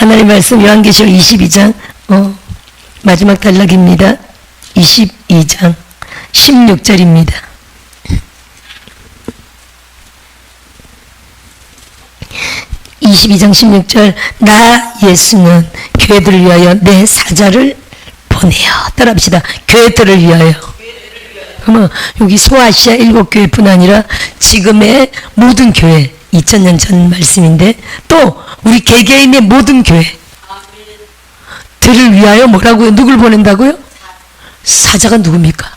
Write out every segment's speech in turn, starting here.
하나님 말씀 요한계시록 22장 마지막 단락입니다. 22장 16절입니다. (22장 16절) 나 예수는 교회들을 위하여 내 사자를 보내어. 따라합시다. 교회들을 위하여. 그러면 여기 소아시아 7교회뿐 아니라 지금의 모든 교회, 2000년 전 말씀인데, 또 우리 개개인의 모든 교회 들을 위하여 뭐라고요? 누굴 보낸다고요? 사자가 누굽니까?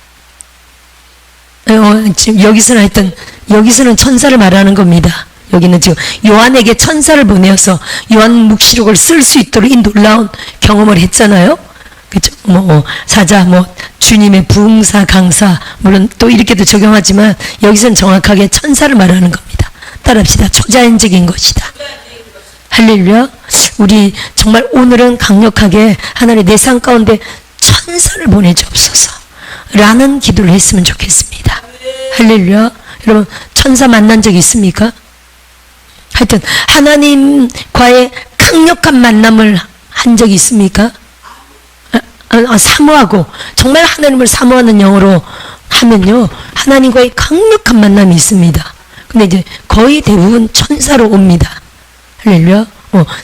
지금 여기서는 하여튼 여기서는 천사를 말하는 겁니다. 여기는 지금 요한에게 천사를 보내어서 요한 묵시록을 쓸 수 있도록 이 놀라운 경험을 했잖아요. 그죠? 사자, 주님의 부흥사, 강사, 물론 또 이렇게도 적용하지만 여기서는 정확하게 천사를 말하는 겁니다. 따라합시다. 초자연적인 것이다. 할렐루야. 우리 정말 오늘은 강력하게 하나님의 내 삶 가운데 천사를 보내주옵소서 라는 기도를 했으면 좋겠습니다. 할렐루야. 여러분 천사 만난 적 있습니까? 하여튼 하나님과의 강력한 만남을 한 적이 있습니까? 사모하고 정말 하나님을 사모하는 영으로 하면요 하나님과의 강력한 만남이 있습니다. 근데 이제 거의 대부분 천사로 옵니다. 할렐루야.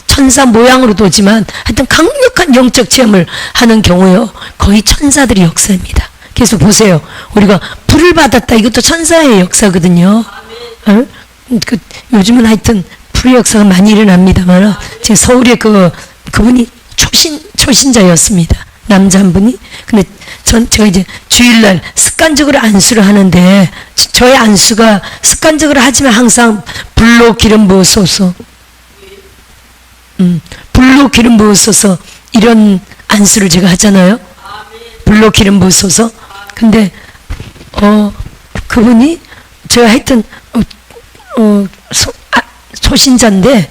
천사 모양으로도 오지만 하여튼 강력한 영적 체험을 하는 경우요 거의 천사들이 역사입니다. 그래서 보세요. 우리가 불을 받았다, 이것도 천사의 역사거든요. 요즘은 하여튼 불의 역사가 많이 일어납니다만 지금 서울에 그분이 초신자였습니다. 남자 한 분이. 근데 제가 이제 주일날 습관적으로 안수를 하는데 저의 안수가 습관적으로 하지만 항상 불로 기름 부으소서, 불로 기름 부으소서, 이런 안수를 제가 하잖아요. 불로 기름 부으소서. 근데 그분이 제가 하여튼 초신자인데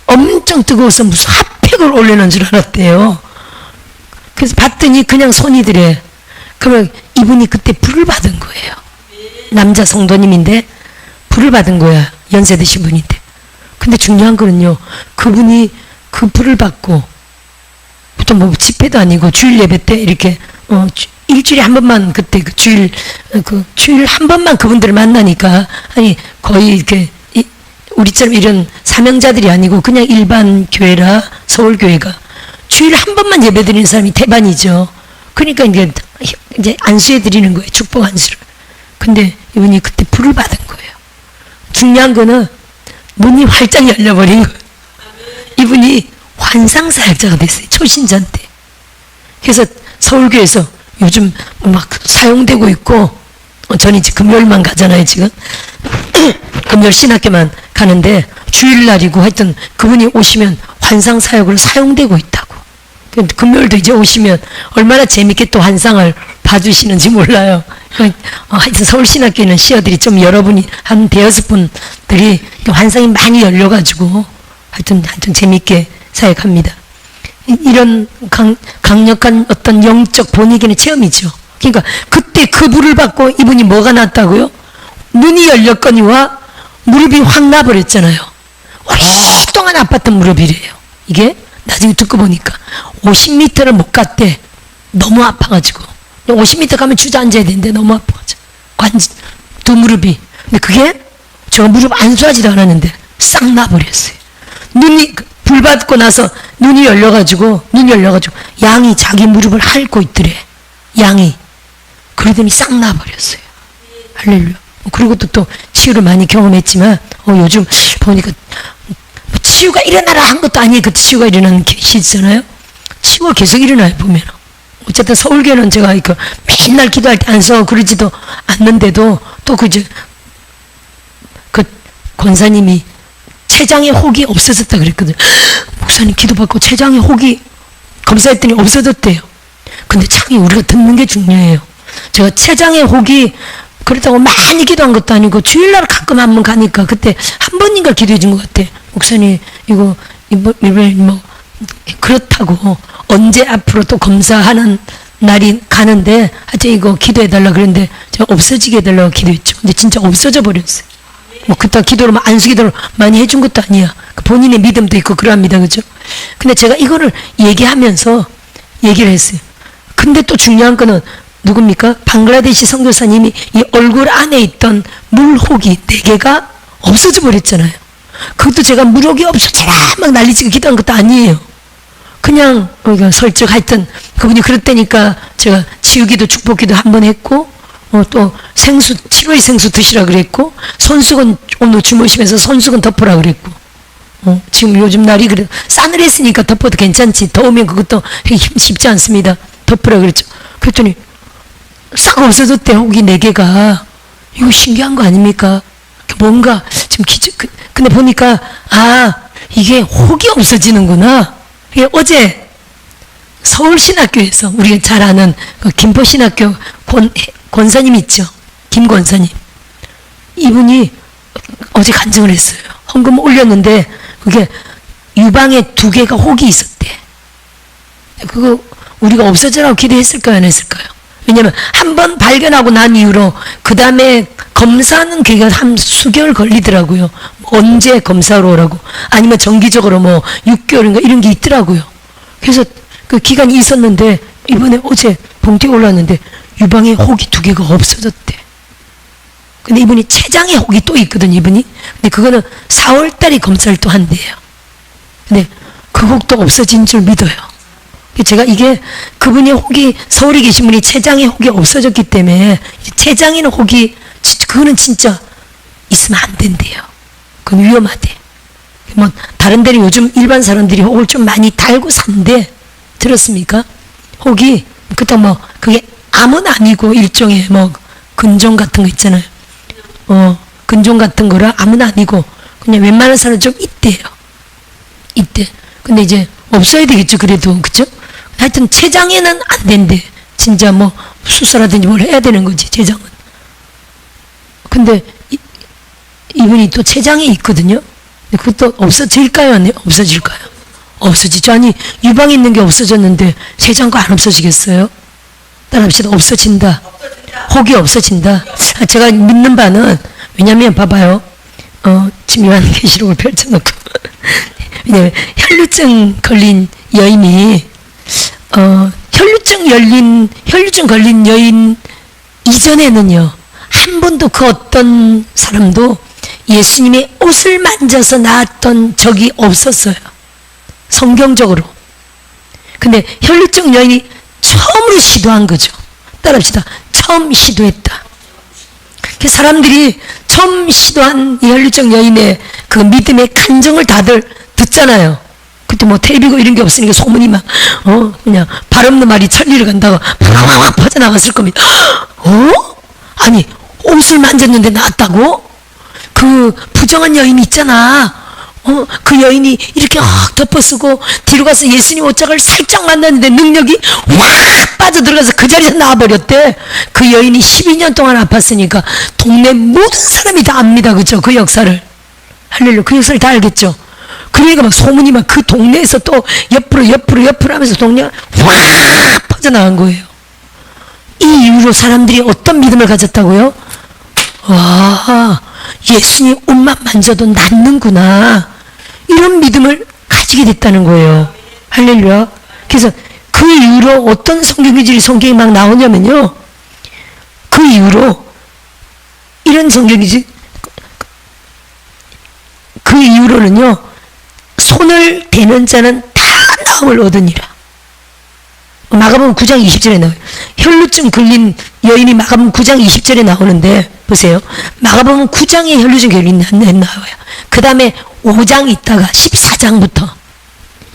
엄청 뜨거워서 무슨 핫팩을 올려놓은 줄 알았대요. 그래서 봤더니 그냥 손이더래. 그러면 이분이 그때 불을 받은 거예요. 남자 성도님인데 불을 받은 거야. 연세 드신 분인데. 근데 중요한 거는요, 그분이 그 불을 받고 또 집회도 아니고 주일 예배 때 이렇게 일주일에 한 번만, 그때 주일 한 번만 그분들을 만나니까, 아니 거의 이렇게 우리처럼 이런 사명자들이 아니고 그냥 일반 교회라, 서울교회가 주일 한 번만 예배 드리는 사람이 대반이죠. 그러니까 이제 안수해 드리는 거예요. 축복 안수를. 근데 이분이 그때 불을 받은 거예요. 중요한 거는 문이 활짝 열려버린 거예요. 이분이 환상사역자가 됐어요. 초신자인데. 그래서 서울교회에서 요즘 막 사용되고 있고, 저는 이제 금요일만 가잖아요, 지금. 금요일 신학교만 가는데 주일날이고 하여튼 그분이 오시면 환상사역으로 사용되고 있다고. 금요일도 이제 오시면 얼마나 재밌게 또 환상을 봐주시는지 몰라요. 하여튼 서울신학교에는 시어들이 좀 여러분이 한 대여섯 분들이 환상이 많이 열려가지고 하여튼 재밌게 사역합니다. 이런 강력한 어떤 영적 본익이는 체험이죠. 그러니까 그때 그 불을 받고 이분이 뭐가 났다고요? 눈이 열렸거니와 무릎이 확 나버렸잖아요. 오랫동안 아팠던 무릎이래요. 이게 나중에 듣고 보니까 50m를 못 갔대. 너무 아파가지고. 50m 가면 주저앉아야 되는데 너무 아파가지고 두 무릎이. 근데 그게 저 무릎 안수하지도 않았는데 싹 나버렸어요. 눈이 불 받고 나서 눈이 열려가지고 양이 자기 무릎을 핥고 있더래. 양이. 그러더니 싹 나버렸어요. 할렐루야. 그리고 또 치유를 많이 경험했지만 요즘 보니까 치유가 일어나라 한 것도 아니에요. 그 치유가 일어나는 계시잖아요. 치유가 계속 일어나요, 보면. 어쨌든 서울교회는 제가 맨날 기도할 때 안수하고 그러지도 않는데도 또 그 권사님이 췌장의 혹이 없어졌다 그랬거든요. 목사님 기도받고 췌장의 혹이 검사했더니 없어졌대요. 근데 참 우리가 듣는 게 중요해요. 제가 췌장의 혹이 그렇다고 많이 기도한 것도 아니고 주일날 가끔 한번 가니까 그때 한 번인가 기도해 준 것 같아. 목사님 이거 그렇다고 언제 앞으로 또 검사하는 날이 가는데 하여튼 이거 기도해 달라 그랬는데 제가 없어지게 해달라고 기도했죠. 근데 진짜 없어져 버렸어요. 그때 기도를 안수 기도를 많이 해준 것도 아니야. 본인의 믿음도 있고 그러합니다. 그죠? 근데 제가 이거를 얘기하면서 얘기를 했어요. 근데 또 중요한 거는 누굽니까? 방글라데시 선교사님이 이 얼굴 안에 있던 물혹이 4개가 없어져 버렸잖아요. 그것도 제가 물혹이 없어져라 막 난리치고 기도한 것도 아니에요. 그냥 우리가 설적 하여튼 그분이 그랬다니까 제가 치유기도 축복기도 한 번 했고 또 생수 7월 생수 드시라 그랬고 손수건 오늘 주무시면서 손수건 덮으라 그랬고 지금 요즘 날이 그래 싸늘했으니까 덮어도 괜찮지 더우면 그것도 쉽지 않습니다. 덮으라 그랬죠. 그랬더니 싹 없어졌대. 혹이 4개가. 이거 신기한 거 아닙니까? 뭔가 지금 근데 보니까 이게 혹이 없어지는구나. 이게 어제 서울신학교에서 우리가 잘 아는 그 김포신학교 권사님 있죠. 김 권사님. 이분이 어제 간증을 했어요. 헌금 올렸는데 그게 유방에 2개가 혹이 있었대. 그거 우리가 없어지라고 기도했을까요? 안 했을까요? 왜냐면 한 번 발견하고 난 이후로 그 다음에 검사는 그게 한 수개월 걸리더라고요. 언제 검사로 오라고. 아니면 정기적으로 뭐 6개월인가 이런 게 있더라고요. 그래서 그 기간이 있었는데 이번에 어제 봉투에 올랐는데 유방에 혹이 2개가 없어졌대. 근데 이분이 췌장에 혹이 또 있거든 이분이. 근데 그거는 4월달에 검사를 또 한대요. 근데 그 혹도 없어진 줄 믿어요. 제가 이게 그분이 혹이 서울에 계신 분이 췌장에 혹이 없어졌기 때문에 췌장에는 혹이 그거는 진짜 있으면 안 된대요. 그건 위험하대. 뭐 다른 데는 요즘 일반 사람들이 혹을 좀 많이 달고 산대. 들었습니까? 혹이 그렇다고 뭐 그게 암은 아니고 일종의 뭐 근종 같은 거 있잖아요. 근종 같은 거라 암은 아니고 그냥 웬만한 사람은 좀 있대요. 있대. 근데 이제 없어야 되겠죠. 그래도 그죠? 하여튼 췌장에는 안 된대. 진짜 뭐 수술하든지 뭘 해야 되는 거지 췌장은. 근데 이분이 또 췌장에 있거든요. 근데 그것도 없어질까요? 안 없어질까요? 없어지죠. 아니 유방에 있는 게 없어졌는데 췌장과 안 없어지겠어요? 따라합시다. 없어진다. 혹이 없어진다. 제가 믿는 바는 왜냐면 봐봐요. 지금 요한계시록을 펼쳐놓고 왜냐면 혈루증 걸린 여인이 혈루증 걸린 여인 이전에는요 한 번도 그 어떤 사람도 예수님의 옷을 만져서 나았던 적이 없었어요. 성경적으로. 근데 혈루증 여인이 처음으로 시도한 거죠. 따라합시다. 처음 시도했다. 그 사람들이 처음 시도한 이 혈루증 여인의 그 믿음의 간증을 다들 듣잖아요. 그때 뭐 텔레비고 이런 게 없으니까 소문이 막 그냥 발 없는 말이 천리를 간다고 팍팍 퍼져나갔을 겁니다. 아니 옷을 만졌는데 나았다고? 그 부정한 여인 있잖아. 그 여인이 이렇게 확 덮어쓰고 뒤로 가서 예수님 옷장을 살짝 만났는데 능력이 확 빠져들어가서 그 자리에서 나와버렸대. 그 여인이 12년 동안 아팠으니까 동네 모든 사람이 다 압니다. 그죠? 그 역사를. 할렐루야. 그 역사를 다 알겠죠? 그러니까 막 소문이 막 그 동네에서 또 옆으로 하면서 동네가 확 퍼져나간 거예요. 이 이후로 사람들이 어떤 믿음을 가졌다고요? 와, 예수님 옷만 만져도 낫는구나. 이런 믿음을 가지게 됐다는 거예요. 할렐루야. 그래서 그 이후로 어떤 성경이 막 나오냐면요. 그 이후로 이런 성경이지. 그 이후로는요. 손을 대는 자는 다 나음을 얻으니라. 마가복음 9장 20절에 나와요. 혈루증 걸린 여인이 마가복음 9장 20절에 나오는데 보세요. 마가복음 9장에 혈루증 걸린 여인 나와요. 그 다음에 5장 있다가 14장부터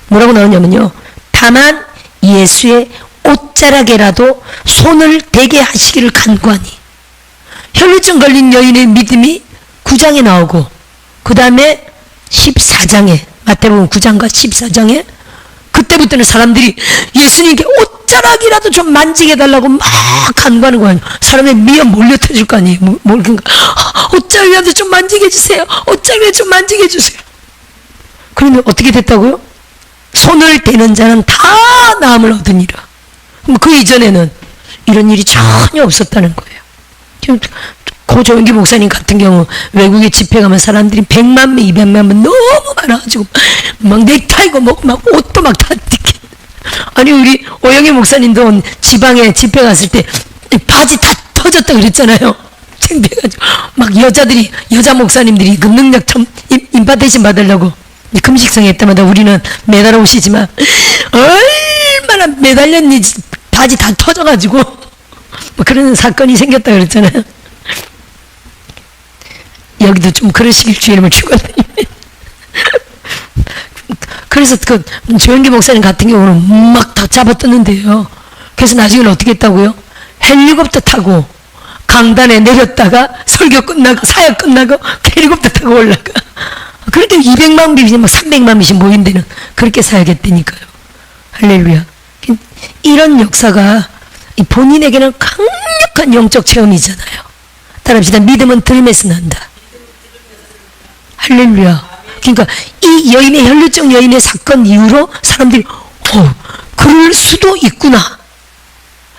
뭐라고 나오냐면요. 다만 예수의 옷자락에라도 손을 대게 하시기를 간구하니. 혈루증 걸린 여인의 믿음이 9장에 나오고 그 다음에 14장에 마태복음 9장과 14장에 그때부터는 사람들이 예수님께 옷자락이라도 좀 만지게 해달라고 막 간구하는 거예요. 사람의 미연 몰려터질 거 아니에요. 옷자락이라도 좀 만지게 해주세요. 옷자락이라도 좀 만지게 해주세요. 그런데 어떻게 됐다고요? 손을 대는 자는 다 나음을 얻으니라. 그럼 그 이전에는 이런 일이 전혀 없었다는 거예요. 고 조영기 목사님 같은 경우 외국에 집회 가면 사람들이 100만 명, 200만 명 너무 많아가지고 막 넥타이고 뭐고 막 옷도 막 다 띠게. 아니 우리 오영애 목사님도 지방에 집회 갔을 때 바지 다 터졌다 그랬잖아요. 창피해가지고 막 여자 목사님들이 그 능력 좀 임파테이션 받으려고 금식성 할 때마다 우리는 매달 오시지만 얼마나 매달렸는지 바지 다 터져가지고 뭐 그런 사건이 생겼다 그랬잖아요. 여기도 좀 그러시길 주님을 축원드립니다. 그래서 그 조영기 목사님 같은 경우는 막 다 잡아떴는데요. 그래서 나중에는 어떻게 했다고요? 헬리콥터 타고 강단에 내렸다가 설교 끝나고 사역 끝나고 헬리콥터 타고 올라가. 그렇게 200만 빛이 막 300만 빛이 모인 데는 그렇게 사역했다니까요. 할렐루야. 이런 역사가 본인에게는 강력한 영적 체험이잖아요. 따라합시다. 믿음은 들음에서 난다. 할렐루야. 그러니까 이 여인의 혈류증 여인의 사건 이후로 사람들이 그럴 수도 있구나.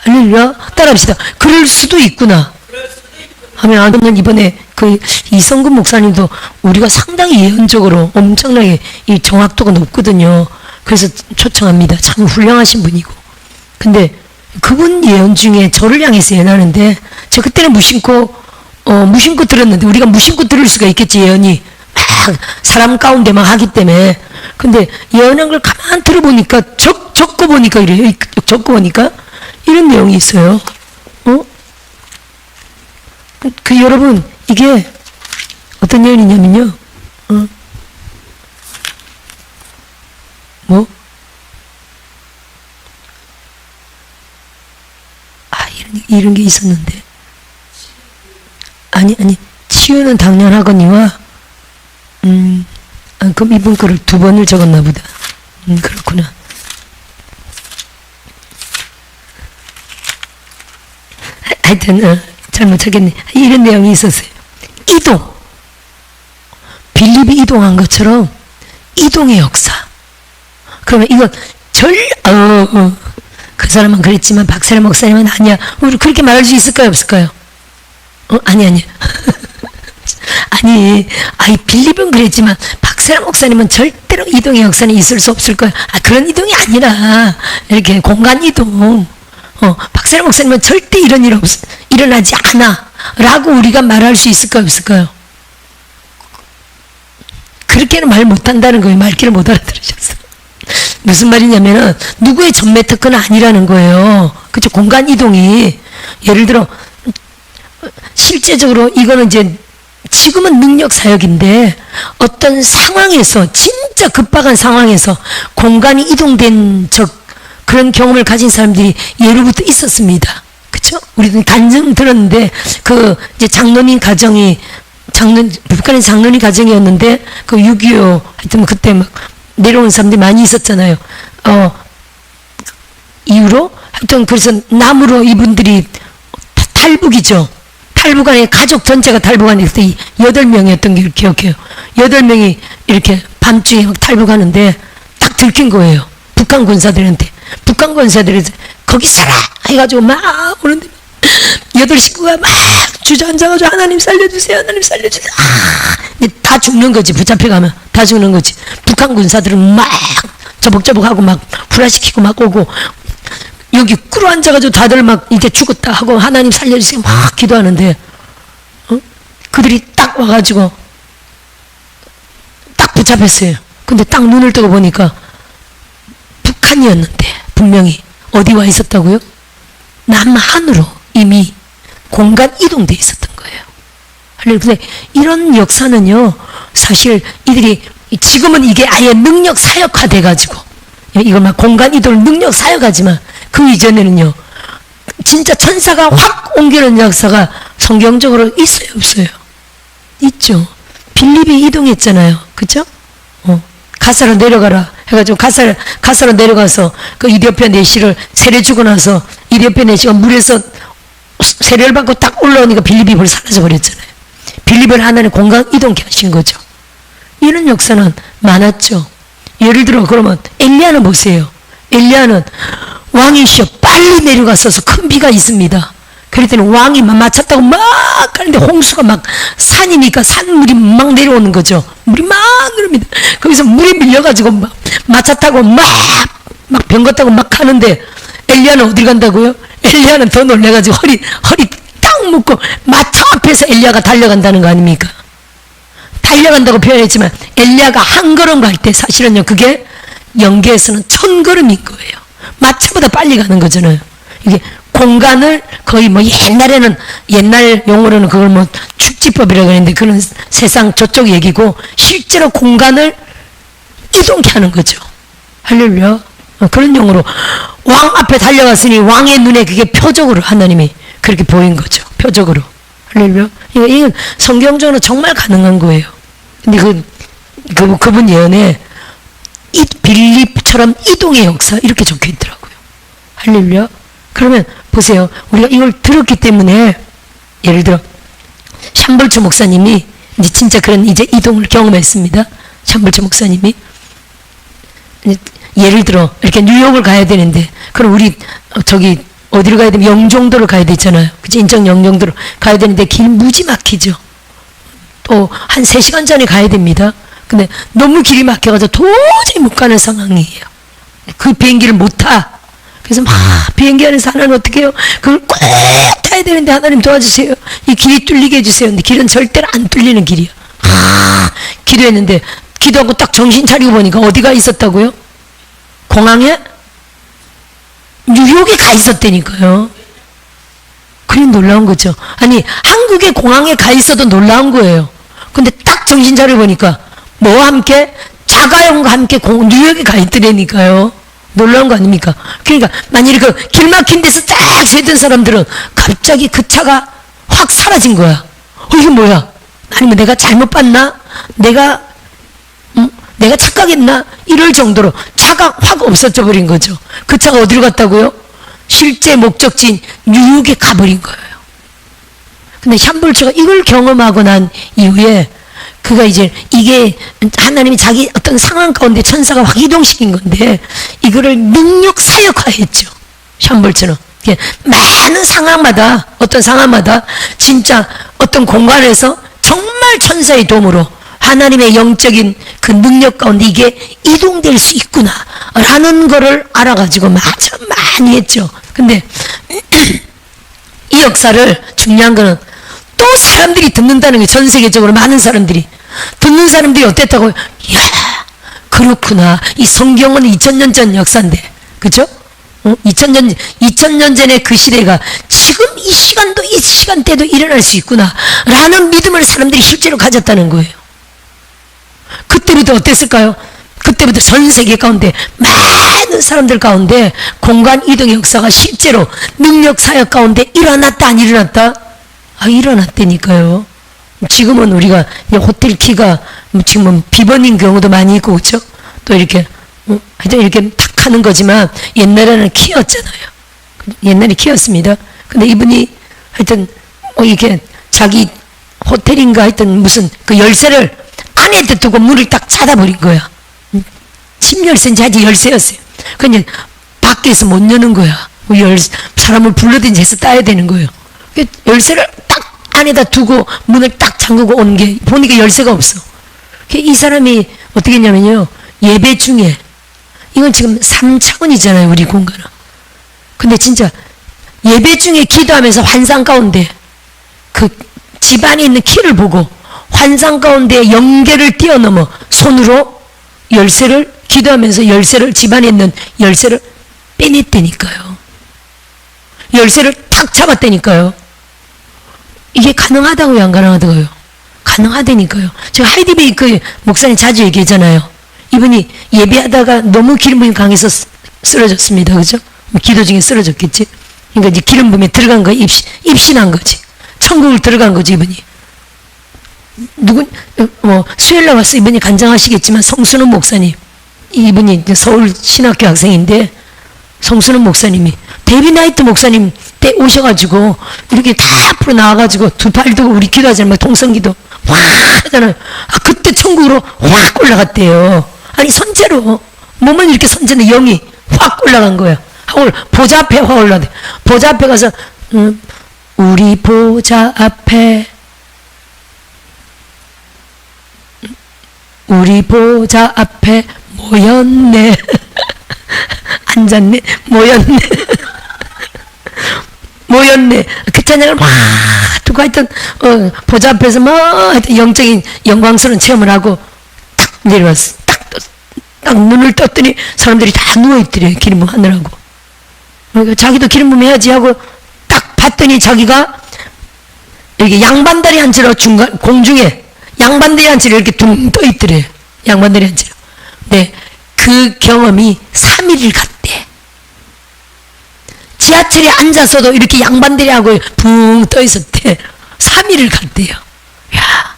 할렐루야. 따라합시다. 그럴 수도 있구나. 하면 아는 이번에 그 이성근 목사님도 우리가 상당히 예언적으로 엄청나게 이 정확도가 높거든요. 그래서 초청합니다. 참 훌륭하신 분이고. 근데 그분 예언 중에 저를 향해서 예언하는데 저 그때는 무심코 들었는데 우리가 무심코 들을 수가 있겠지 예언이 막 사람 가운데 막 하기 때문에. 근데 예언한 걸 가만 들어보니까 적고 보니까 이래요. 적고 보니까 이런 내용이 있어요. 그 여러분 이게 어떤 예언이냐면요. 이런 게 있었는데. 아니 치유는 당연하거니와 그럼 이분 거를 2번을 적었나 보다. 그렇구나. 하여튼 잘못 적겠네. 이런 내용이 있었어요. 이동. 빌립이 이동한 것처럼 이동의 역사. 그러면 이건 그 사람은 그랬지만 박세라 목사님은 아니야. 우리 그렇게 말할 수 있을까요? 없을까요? 아니. 아니, 빌립은 그랬지만 박세라 목사님은 절대로 이동의 역사는 있을 수 없을 거야. 그런 이동이 아니라 이렇게 공간 이동. 박세라 목사님은 절대 이런 일 일어나지 않아. 라고 우리가 말할 수 있을까요? 없을까요? 그렇게는 말 못한다는 거예요. 말귀를 못 알아들으셨어. 무슨 말이냐면은 누구의 전매 특허는 아니라는 거예요. 그쵸? 공간 이동이 예를 들어 실제적으로 이거는 이제 지금은 능력 사역인데 어떤 상황에서 진짜 급박한 상황에서 공간이 이동된 그런 경험을 가진 사람들이 예로부터 있었습니다. 그쵸? 우리도 단정 들었는데 이제 장로님 가정이 북한의 장로님 가정이었는데 6.25 하여튼 그때 막 내려온 사람들이 많이 있었잖아요. 이후로 하여튼 그래서 남으로 이분들이 탈북이죠. 탈북 안에 가족 전체가 탈북 안에 8명이었던 걸 기억해요. 8명이 이렇게 밤중에 막 탈북하는데 딱 들킨 거예요. 북한 군사들한테. 북한 군사들이 거기 살아! 해가지고 막 오는데 8식구가 막 주저앉아가지고 하나님 살려주세요. 하나님 살려주세요. 다 죽는 거지. 붙잡혀가면 다 죽는 거지. 북한 군사들은 막 저벅저벅하고 막 불화시키고 막 오고 여기 꿇어 앉아가지고 다들 막 이제 죽었다 하고 하나님 살려주세요 막 기도하는데 그들이 딱 와가지고 딱 붙잡혔어요. 근데 딱 눈을 뜨고 보니까 북한이었는데 분명히 어디 와 있었다고요? 남한으로 이미 공간 이동돼 있었던 거예요. 근데 이런 역사는요 사실 이들이 지금은 이게 아예 능력 사역화돼 가지고 이걸 막 공간 이동을 능력 사역하지만 그 이전에는요 진짜 천사가 확 옮기는 역사가 성경적으로 있어요 없어요? 있죠. 빌립이 이동했잖아요. 그쵸? 가사로 내려가라 해가지고 가사로 내려가서 그 이디오피아 내시를 세례 주고 나서 이디오피아 내시가 물에서 세례를 받고 딱 올라오니까 빌립이 벌써 사라져 버렸잖아요. 빌립을 하나님 공간 이동케 하신 거죠. 이런 역사는 많았죠. 예를 들어 그러면 엘리야는 보세요. 엘리야는 왕이시여 빨리 내려갔어서 큰 비가 있습니다. 그랬더니 왕이 막 맞췄다고 막 가는데 홍수가 막 산이니까 산물이 막 내려오는 거죠. 물이 막 내려옵니다. 거기서 물이 밀려가지고 막 마차 타고 막 병거 타고 막 가는데 엘리야는 어디 간다고요? 엘리야는 더 놀래가지고 허리 딱 묶고 마차 앞에서 엘리야가 달려간다는 거 아닙니까? 달려간다고 표현했지만 엘리야가 한 걸음 갈 때 사실은요 그게 영계에서는 1000걸음인 거예요. 마차보다 빨리 가는 거잖아요. 이게 공간을 거의 뭐 옛날 용어로는 그걸 뭐 축지법이라고 하는데 그런 세상 저쪽 얘기고 실제로 공간을 이동케 하는 거죠. 할렐루야. 그런 용어로 왕 앞에 달려갔으니 왕의 눈에 그게 표적으로 하나님이 그렇게 보인 거죠. 표적으로. 할렐루야. 이건 성경적으로 정말 가능한 거예요. 근데 그분 예언에 빌립처럼 이동의 역사 이렇게 적혀 있더라고요. 할렐루야. 그러면 보세요. 우리가 이걸 들었기 때문에 예를 들어 샴벌초 목사님이 이제 진짜 그런 이제 이동을 경험했습니다. 샴벌초 목사님이 예를 들어 이렇게 뉴욕을 가야 되는데 그럼 우리 저기 어디로 가야 되면 영종도를 가야 되잖아요. 그치? 인천 영종도로 가야 되는데 길 무지 막히죠. 또 한 3시간 전에 가야 됩니다. 근데 너무 길이 막혀가지고 도저히 못 가는 상황이에요. 그 비행기를 못 타. 그래서 막 비행기 안에서 하나님 어떻게 해요? 그걸 꼭 타야 되는데 하나님 도와주세요. 이 길이 뚫리게 해주세요. 근데 길은 절대로 안 뚫리는 길이야. 기도했는데 기도하고 딱 정신 차리고 보니까 어디가 있었다고요? 공항에? 뉴욕에 가 있었다니까요. 그게 놀라운 거죠. 아니 한국의 공항에 가 있어도 놀라운 거예요. 근데 딱 정신 차려 보니까 뭐와 함께? 자가용과 함께 뉴욕에 가 있더라니까요. 놀라운 거 아닙니까? 그러니까 만일에 그 길 막힌 데서 딱 세던 사람들은 갑자기 그 차가 확 사라진 거야. 이게 뭐야? 아니면 내가 잘못 봤나? 내가 착각했나? 이럴 정도로 차가 확 없어져 버린 거죠. 그 차가 어디로 갔다고요? 실제 목적지인 뉴욕에 가버린 거예요. 근데 샴벌초가 이걸 경험하고 난 이후에 그가 이제 이게 하나님이 자기 어떤 상황 가운데 천사가 확 이동시킨 건데 이거를 능력 사역화했죠. 샴벌초는 많은 상황마다 어떤 상황마다 진짜 어떤 공간에서 정말 천사의 도움으로 하나님의 영적인 그 능력 가운데 이게 이동될 수 있구나 라는 거를 알아가지고 참 많이 했죠. 근데 이 역사를 중요한 거는 또 사람들이 듣는다는 게 전 세계적으로 많은 사람들이 듣는 사람들이 어땠다고요? 이야 그렇구나. 이 성경은 2000년 전 역사인데 그죠? 2000년 전의 그 시대가 지금 이 시간대도 일어날 수 있구나 라는 믿음을 사람들이 실제로 가졌다는 거예요. 그때부터 어땠을까요? 그때부터 전 세계 가운데 많은 사람들 가운데 공간 이동의 역사가 실제로 능력 사역 가운데 일어났다 안 일어났다? 일어났다니까요. 지금은 우리가 호텔 키가 지금은 비번인 경우도 많이 있고 그렇죠? 또 이렇게 하여튼 이렇게 탁 하는 거지만 옛날에는 키였잖아요. 옛날에 키였습니다. 근데 이분이 하여튼 이렇게 자기 호텔인가 하여튼 무슨 그 열쇠를 안에 두고 문을 딱 닫아버린 거야. 침열쇠인지 아직 열쇠였어요. 그냥 밖에서 못 여는 거야. 사람을 불러든지 해서 따야 되는 거예요. 열쇠를 딱 안에다 두고 문을 딱 잠그고 온 게 보니까 열쇠가 없어. 이 사람이 어떻게 했냐면요. 예배 중에 이건 지금 3차원이잖아요. 우리 공간은. 근데 진짜 예배 중에 기도하면서 환상 가운데 그 집안에 있는 키를 보고 환상 가운데 연계를 뛰어넘어 손으로 열쇠를 기도하면서 열쇠를 집안에 있는 열쇠를 빼냈다니까요. 열쇠를 탁 잡았다니까요. 이게 가능하다고요, 안 가능하다고요? 가능하다니까요. 제가 하이디 베이크 목사님 자주 얘기하잖아요. 이분이 예배하다가 너무 기름 부음이 강해서 쓰러졌습니다. 그죠? 기도 중에 쓰러졌겠지. 그러니까 이제 기름 부음에 들어간 거 입신한 거지. 천국을 들어간 거지 이분이. 수요일날 와서 이분이 간증하시겠지만 성수는 목사님, 이분이 이제 서울 신학교 학생인데 성수는 목사님이 데이비 나이트 목사님 때 오셔가지고 이렇게 다 앞으로 나와가지고 두 팔 두고 우리 기도하잖아요. 동성기도 확 하잖아요. 그때 천국으로 확 올라갔대요. 아니 선제로 몸은 이렇게 선제인데 영이 확 올라간 거야. 보좌 앞에 확 올라대. 보좌 앞에 가서 우리 보좌 앞에 우리 보좌 앞에 모였네. 앉았네. 모였네. 모였네. 그 찬양을 막 듣고 하여튼 보좌 앞에서 뭐 하여튼 영적인 영광스러운 체험을 하고 딱 내려왔어. 딱 눈을 떴더니 사람들이 다 누워있더래. 기름 부음 하느라고. 그러니까 자기도 기름 부음 해야지 하고 딱 봤더니 자기가 여기 양반다리 한 채로 중간 공중에 양반다리 한 채로 이렇게 둥 떠있더래. 양반다리 한 채로. 네, 그 경험이 3일을 갔대. 지하철에 앉아서도 이렇게 양반다리하고 붕 떠있었대. 3일을 갔대요. 야,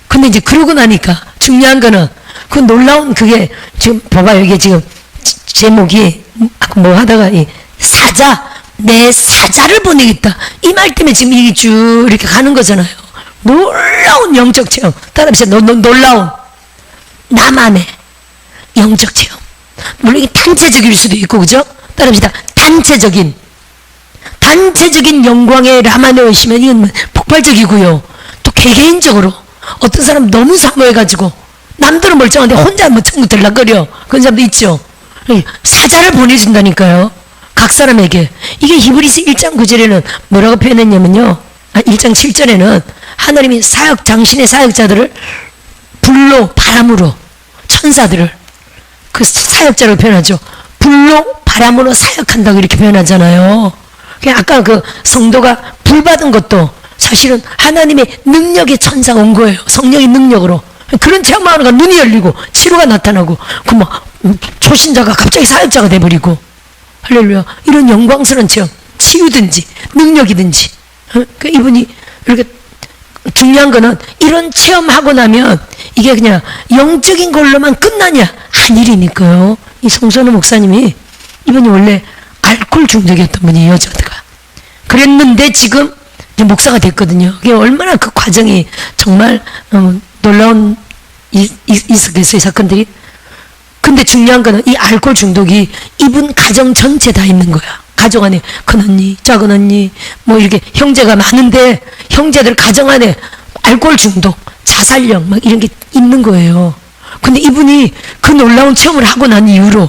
근데 이제 그러고 나니까 중요한 거는 그 놀라운 그게 지금 봐봐요. 이게 지금 제목이 뭐 하다가 이 사자, 내 사자를 보내겠다. 이 말 때문에 지금 이게 쭉 이렇게 가는 거잖아요. 놀라운 영적 체험. 따라합시다. 놀라운 나만의 영적 체험. 물론 이게 단체적일 수도 있고, 그죠? 따라합시다. 단체적인 영광의 라만에 오시면 이건 폭발적이고요. 또 개개인적으로 어떤 사람 너무 사모해가지고 남들은 멀쩡한데 혼자 뭐 천국 들락거려. 그런 사람도 있죠. 사자를 보내준다니까요. 각 사람에게. 이게 히브리서 1장 9절에는 뭐라고 표현했냐면요. 1장 7절에는 하나님이 당신의 사역자들을 불로 바람으로 천사들을 그 사역자로 표현하죠. 불로 바람으로 사역한다고 이렇게 표현하잖아요. 아까 그 성도가 불 받은 것도 사실은 하나님의 능력의 천사가 온 거예요. 성령의 능력으로. 그런 체험하는가 눈이 열리고 치료가 나타나고 그 뭐 초신자가 갑자기 사역자가 돼버리고 할렐루야. 이런 영광스러운 체험, 치유든지 능력이든지. 그 이분이 이렇게 중요한 거는 이런 체험하고 나면 이게 그냥 영적인 걸로만 끝나냐? 아니라니까요. 이 송선우 목사님이 이분이 원래 알코올 중독이었던 분이에요. 여자가. 그랬는데 지금 이제 목사가 됐거든요. 그게 얼마나 그 과정이 정말 놀라운 있었겠어요. 이 사건들이. 근데 중요한 거는 이 알코올 중독이 이분 가정 전체 다 있는 거야. 가정 안에 큰 언니, 작은 언니, 뭐 이렇게 형제가 많은데 형제들 가정 안에 알코올 중독, 자살령 막 이런 게 있는 거예요. 근데 이분이 그 놀라운 체험을 하고 난 이후로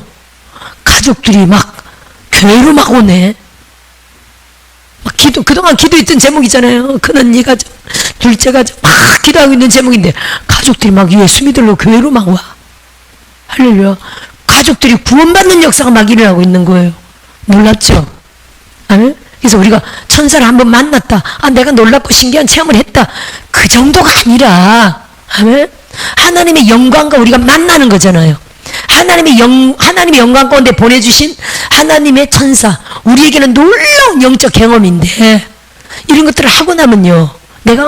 가족들이 막 교회로 막 오네. 막 그동안 기도했던 제목이잖아요. 큰 언니 가족, 둘째 가족 막 기도하고 있는 제목인데 가족들이 막 예수 믿으러 교회로 막 와. 할렐루야. 가족들이 구원받는 역사가 막 일어나고 있는 거예요. 놀랐죠? 아멘? 그래서 우리가 천사를 한번 만났다. 내가 놀랍고 신기한 체험을 했다. 그 정도가 아니라, 아멘? 하나님의 영광과 우리가 만나는 거잖아요. 하나님의 영광 가운데 보내주신 하나님의 천사. 우리에게는 놀라운 영적 경험인데, 이런 것들을 하고 나면요. 내가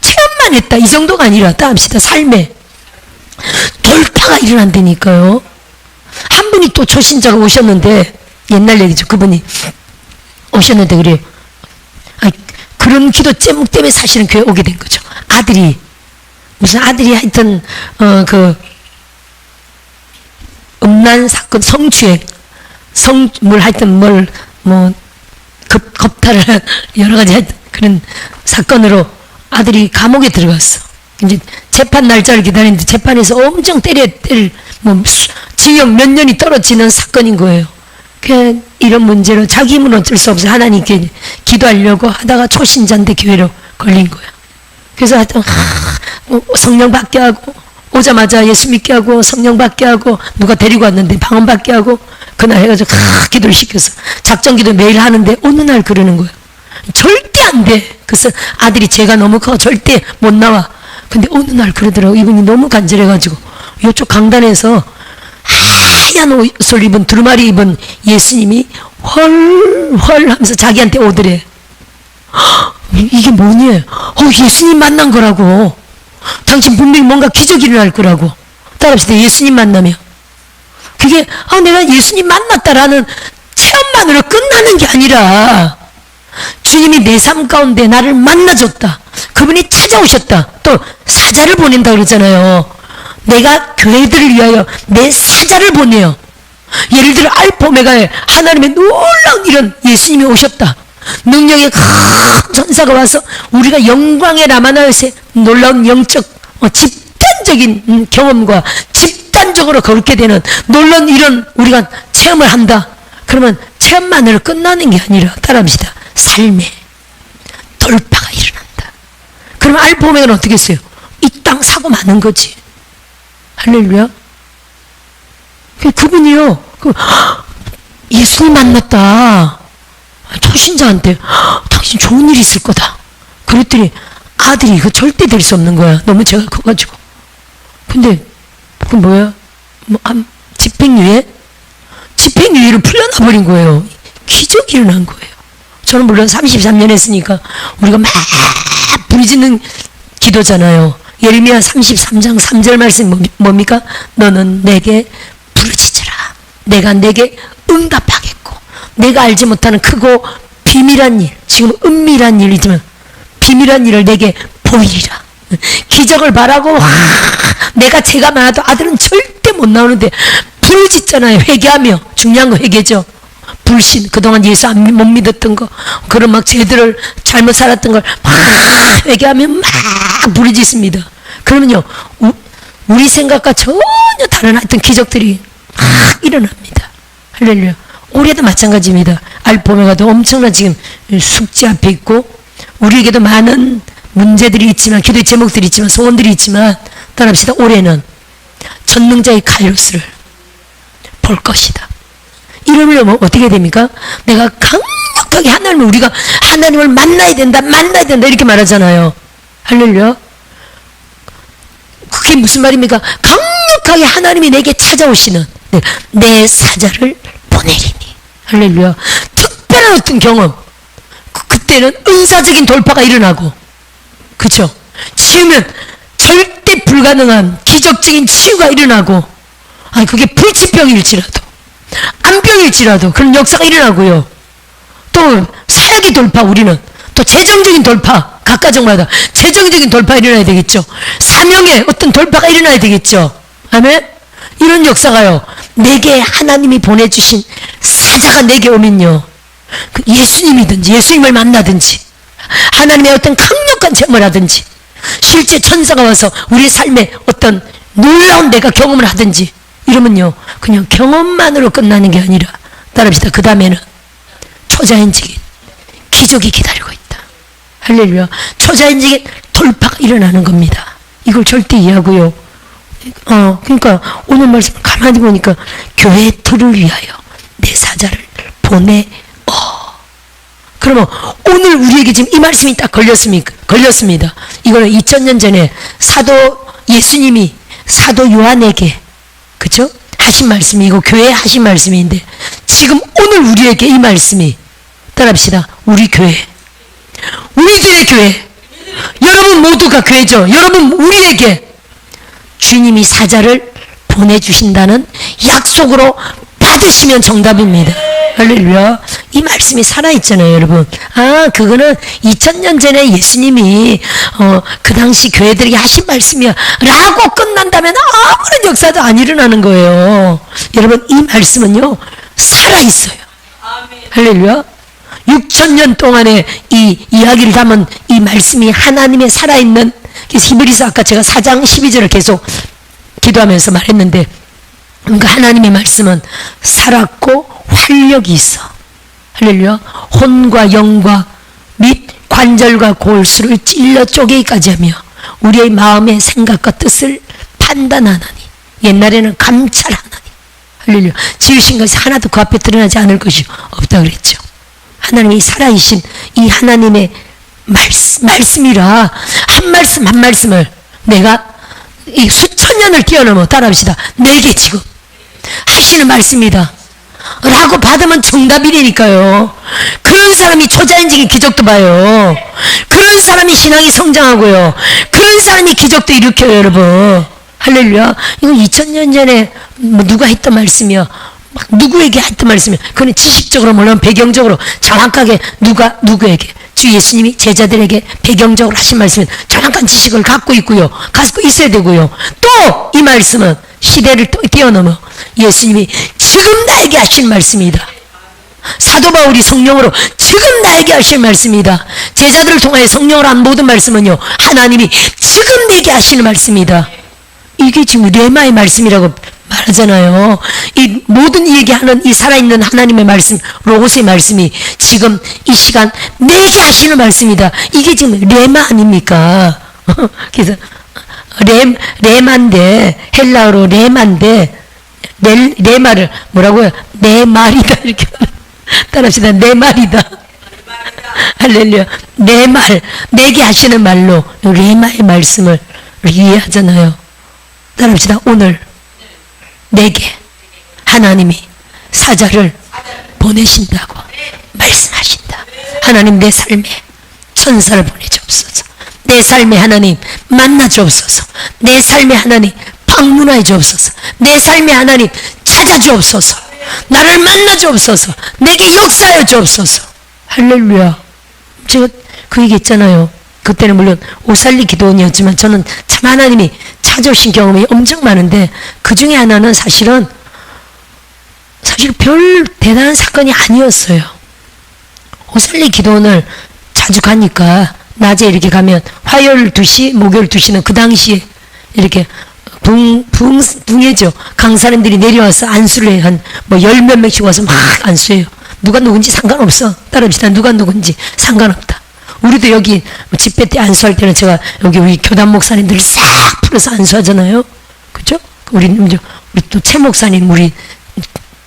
체험만 했다. 이 정도가 아니라, 따합시다. 삶에. 돌파가 일어난다니까요. 한 분이 또 초신자가 오셨는데 옛날 얘기죠. 그분이 오셨는데 그래요. 그런 기도 제목 때문에 사실은 교회 오게 된 거죠. 아들이 무슨 아들이 하여튼 그 음란 사건 성추행 뭘 하여튼 뭐 겁탈을 여러 가지 하여튼 그런 사건으로 아들이 감옥에 들어갔어. 이제 재판 날짜를 기다리는데 재판에서 엄청 뭐 징역 몇 년이 떨어지는 사건인 거예요. 이런 문제로 자기 힘은 어쩔 수 없어 하나님께 기도하려고 하다가 초신자인데 교회로 걸린 거야. 그래서 하여튼 성령 받게 하고 오자마자 예수 믿게 하고 성령 받게 하고 누가 데리고 왔는데 방언 받게 하고 그날 해가지고 기도를 시켰어. 작전 기도 매일 하는데 어느 날 그러는 거야. 절대 안 돼. 그래서 아들이 죄가 너무 커 절대 못 나와. 근데 어느 날 그러더라고. 이분이 너무 간절해가지고 이쪽 강단에서 하얀 옷을 입은 두루마리 입은 예수님이 헐헐 하면서 자기한테 오더래. 이게 뭐니? 예수님 만난 거라고. 당신 분명히 뭔가 기적이 일어날 거라고. 따라합시다. 예수님 만나면 그게 내가 예수님 만났다라는 체험만으로 끝나는 게 아니라 주님이 내 삶 가운데 나를 만나줬다. 그분이 찾아오셨다. 또 사자를 보낸다 그러잖아요. 내가 교회들을 위하여 내 사자를 보내요. 예를 들어 알포메가에 하나님의 놀라운 이런 예수님이 오셨다. 능력의 큰 전사가 와서 우리가 영광의 라마나요새 놀라운 영적 집단적인 경험과 집단적으로 거룩게 되는 놀라운 이런 우리가 체험을 한다. 그러면 체험만으로 끝나는 게 아니라 따라합시다. 삶에 돌파가 일어난다. 그러면 알파 오메가는 어떻게 했어요? 이 땅 사고 마는 거지. 할렐루야. 그분이요. 예수님 만났다. 초신자한테 당신 좋은 일 있을 거다. 그랬더니 아들이 이거 절대 될 수 없는 거야. 너무 제가 커가지고. 근데 그 뭐야? 집행유예? 집행유예를 풀려나버린 거예요. 기적이 일어난 거예요. 저는 물론 33년 했으니까 우리가 막 부르짖는 기도잖아요. 예레미야 33장 3절 말씀 뭡니까? 너는 내게 부르짖으라. 내가 내게 응답하겠고 내가 알지 못하는 크고 비밀한 일, 지금 은밀한 일이지만 비밀한 일을 내게 보이리라. 기적을 바라고 내가 죄가 많아도 아들은 절대 못 나오는데 부르짖잖아요. 회개하며. 중요한 거 회개죠. 불신, 그동안 예수 못 믿었던 거, 그런 막 죄들을 잘못 살았던 걸 막 회개하면 막 부르짖습니다. 그러면요, 우리 생각과 전혀 다른 어떤 기적들이 막 일어납니다. 할렐루야. 올해도 마찬가지입니다. 알파 오메가도 엄청난 지금 숙제 앞에 있고, 우리에게도 많은 문제들이 있지만, 기도의 제목들이 있지만, 소원들이 있지만, 따라합시다. 올해는 전능자의 카이로스를 볼 것이다. 이러려면 어떻게 됩니까? 내가 강력하게 우리가 하나님을 만나야 된다, 이렇게 말하잖아요. 할렐루야. 그게 무슨 말입니까? 강력하게 하나님이 내게 찾아오시는 내 사자를 보내리니. 할렐루야. 특별한 어떤 경험. 그때는 은사적인 돌파가 일어나고, 그쵸? 치유면 절대 불가능한 기적적인 치유가 일어나고, 아니 그게 불치병일지라도 암병일지라도 그런 역사가 일어나고요. 또 사역의 돌파, 우리는 또 재정적인 돌파, 각 가정마다 재정적인 돌파 일어나야 되겠죠. 사명의 어떤 돌파가 일어나야 되겠죠. 아멘. 이런 역사가요, 내게 하나님이 보내주신 사자가 내게 오면요, 그 예수님이든지 예수님을 만나든지 하나님의 어떤 강력한 체험을 하든지 실제 천사가 와서 우리 삶에 어떤 놀라운 내가 경험을 하든지 이러면요, 그냥 경험만으로 끝나는 게 아니라 따라합시다. 그 다음에는 초자연적인 기적이 기다리고 있다. 할렐루야. 초자연적인 돌파가 일어나는 겁니다. 이걸 절대 이해하고요. 그러니까 오늘 말씀 가만히 보니까 교회 틀을 위하여 내 사자를 보내어. 그러면 오늘 우리에게 지금 이 말씀이 딱 걸렸습니다. 이거는 2000년 전에 예수님이 사도 요한에게, 그쵸? 하신 말씀이고 교회에 하신 말씀인데, 지금 오늘 우리에게 이 말씀이, 따라합시다. 우리 교회, 우리들의 교회, 여러분 모두가 교회죠. 여러분 우리에게 주님이 사자를 보내주신다는 약속으로 받으시면 정답입니다. 할렐루야. 이 말씀이 살아있잖아요, 여러분. 그거는 2000년 전에 예수님이 그 당시 교회들에게 하신 말씀이야 라고 끝난다면 아무런 역사도 안 일어나는 거예요. 여러분, 이 말씀은요 살아있어요. 할렐루야. 6000년 동안의 이 이야기를 담은 이 말씀이 하나님의 살아있는, 그래서 히브리서 아까 제가 4장 12절을 계속 기도하면서 말했는데, 그러니까 하나님의 말씀은 살았고 활력이 있어. 할렐루야. 혼과 영과 및 관절과 골수를 찔러 쪼개기까지 하며 우리의 마음의 생각과 뜻을 판단하나니. 옛날에는 감찰하나니. 할렐루야. 지으신 것이 하나도 그 앞에 드러나지 않을 것이 없다 그랬죠. 하나님이 살아계신 이 하나님의 말씀이라 한 말씀 한 말씀을 내가 이 수천 년을 뛰어넘어, 따라합시다, 내게 지금 하시는 말씀이다 라고 받으면 정답이라니까요. 그런 사람이 초자연적인 기적도 봐요. 그런 사람이 신앙이 성장하고요. 그런 사람이 기적도 일으켜요, 여러분. 할렐루야. 이거 2000년 전에 누가 했던 말씀이야. 막 누구에게 했던 말씀이야. 그건 지식적으로 물론 배경적으로 정확하게 누구에게, 주 예수님이 제자들에게 배경적으로 하신 말씀은 정확한 지식을 갖고 있고요. 갖고 있어야 되고요. 또 이 말씀은 시대를 또 뛰어넘어 예수님이 지금 나에게 하신 말씀이다. 사도 바울이 성령으로 지금 나에게 하실 말씀이다. 제자들을 통하여 성령으로 한 모든 말씀은요, 하나님이 지금 내게 하시는 말씀이다. 이게 지금 레마의 말씀이라고 말하잖아요. 이 모든 얘기하는 이 살아있는 하나님의 말씀, 로고스의 말씀이 지금 이 시간 내게 하시는 말씀이다. 이게 지금 레마 아닙니까? 그래서 레마인데, 헬라어로 레마인데, 레마를 뭐라고요? 내 말이다. 이렇게 따라합시다. 내 말이다. 할렐루야. 내 말, 내게 하시는 말로 레마의 말씀을 이해하잖아요. 따라합시다. 오늘 내게 하나님이 사자를 보내신다고 말씀하신다. 하나님, 내 삶에 천사를 보내주옵소서. 내 삶에 하나님 만나 주옵소서. 내 삶에 하나님 방문하여 주옵소서. 내 삶에 하나님 찾아 주옵소서. 나를 만나 주옵소서. 내게 역사하여 주옵소서. 할렐루야. 제가 그 얘기 했잖아요. 그때는 물론 오살리 기도원이었지만 저는 참 하나님이 찾아오신 경험이 엄청 많은데, 그 중에 하나는 사실 별 대단한 사건이 아니었어요. 오살리 기도원을 자주 가니까 낮에 이렇게 가면 화요일 2시, 목요일 2시는 그 당시에 이렇게 붕해죠. 강사님들이 내려와서 안수를 해. 한 뭐 10몇 명씩 와서 막 안수해요. 누가 누군지 상관없어. 따라합시다. 누가 누군지 상관없다. 우리도 여기 집회 때 안수할 때는 제가 여기 우리 교단 목사님들 싹 풀어서 안수하잖아요. 그죠? 우리 또 최 목사님, 우리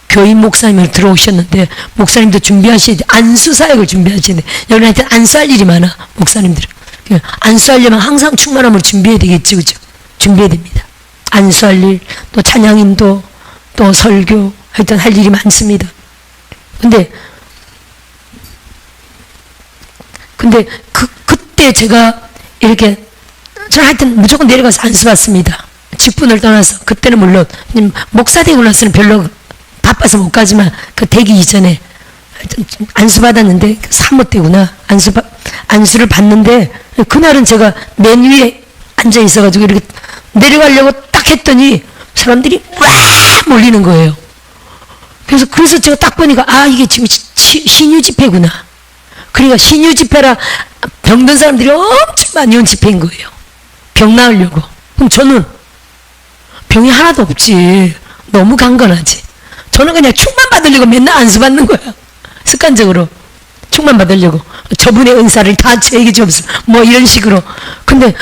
교인 목사님을 들어오셨는데, 목사님도 준비하셔야 돼. 안수 사역을 준비하셔야 돼. 여러분한테 안수할 일이 많아, 목사님들은. 안수하려면 항상 충만함을 준비해야 되겠지, 그죠? 준비해야 됩니다. 안수할 일, 또 찬양인도, 또 설교, 하여튼 할 일이 많습니다. 근데 그때 제가 이렇게, 저는 하여튼 무조건 내려가서 안수받습니다. 직분을 떠나서. 그때는 물론, 목사 되고 나서는 별로 바빠서 못 가지만, 그 되기 이전에 하여튼 안수받았는데, 사모 때구나. 안수를 받는데, 그날은 제가 맨 위에 앉아 있어가지고 이렇게 내려가려고 딱 했더니 사람들이 와 몰리는 거예요. 그래서 제가 딱 보니까, 아, 이게 지금 신유 집회구나. 그러니까 신유 집회라 병든 사람들이 엄청 많이 온 집회인 거예요. 병 나으려고. 그럼 저는 병이 하나도 없지. 너무 강건하지. 저는 그냥 충만 받으려고 맨날 안수 받는 거야. 습관적으로. 충만 받으려고. 저분의 은사를 다 저에게 주옵소서. 뭐 이런 식으로. 근데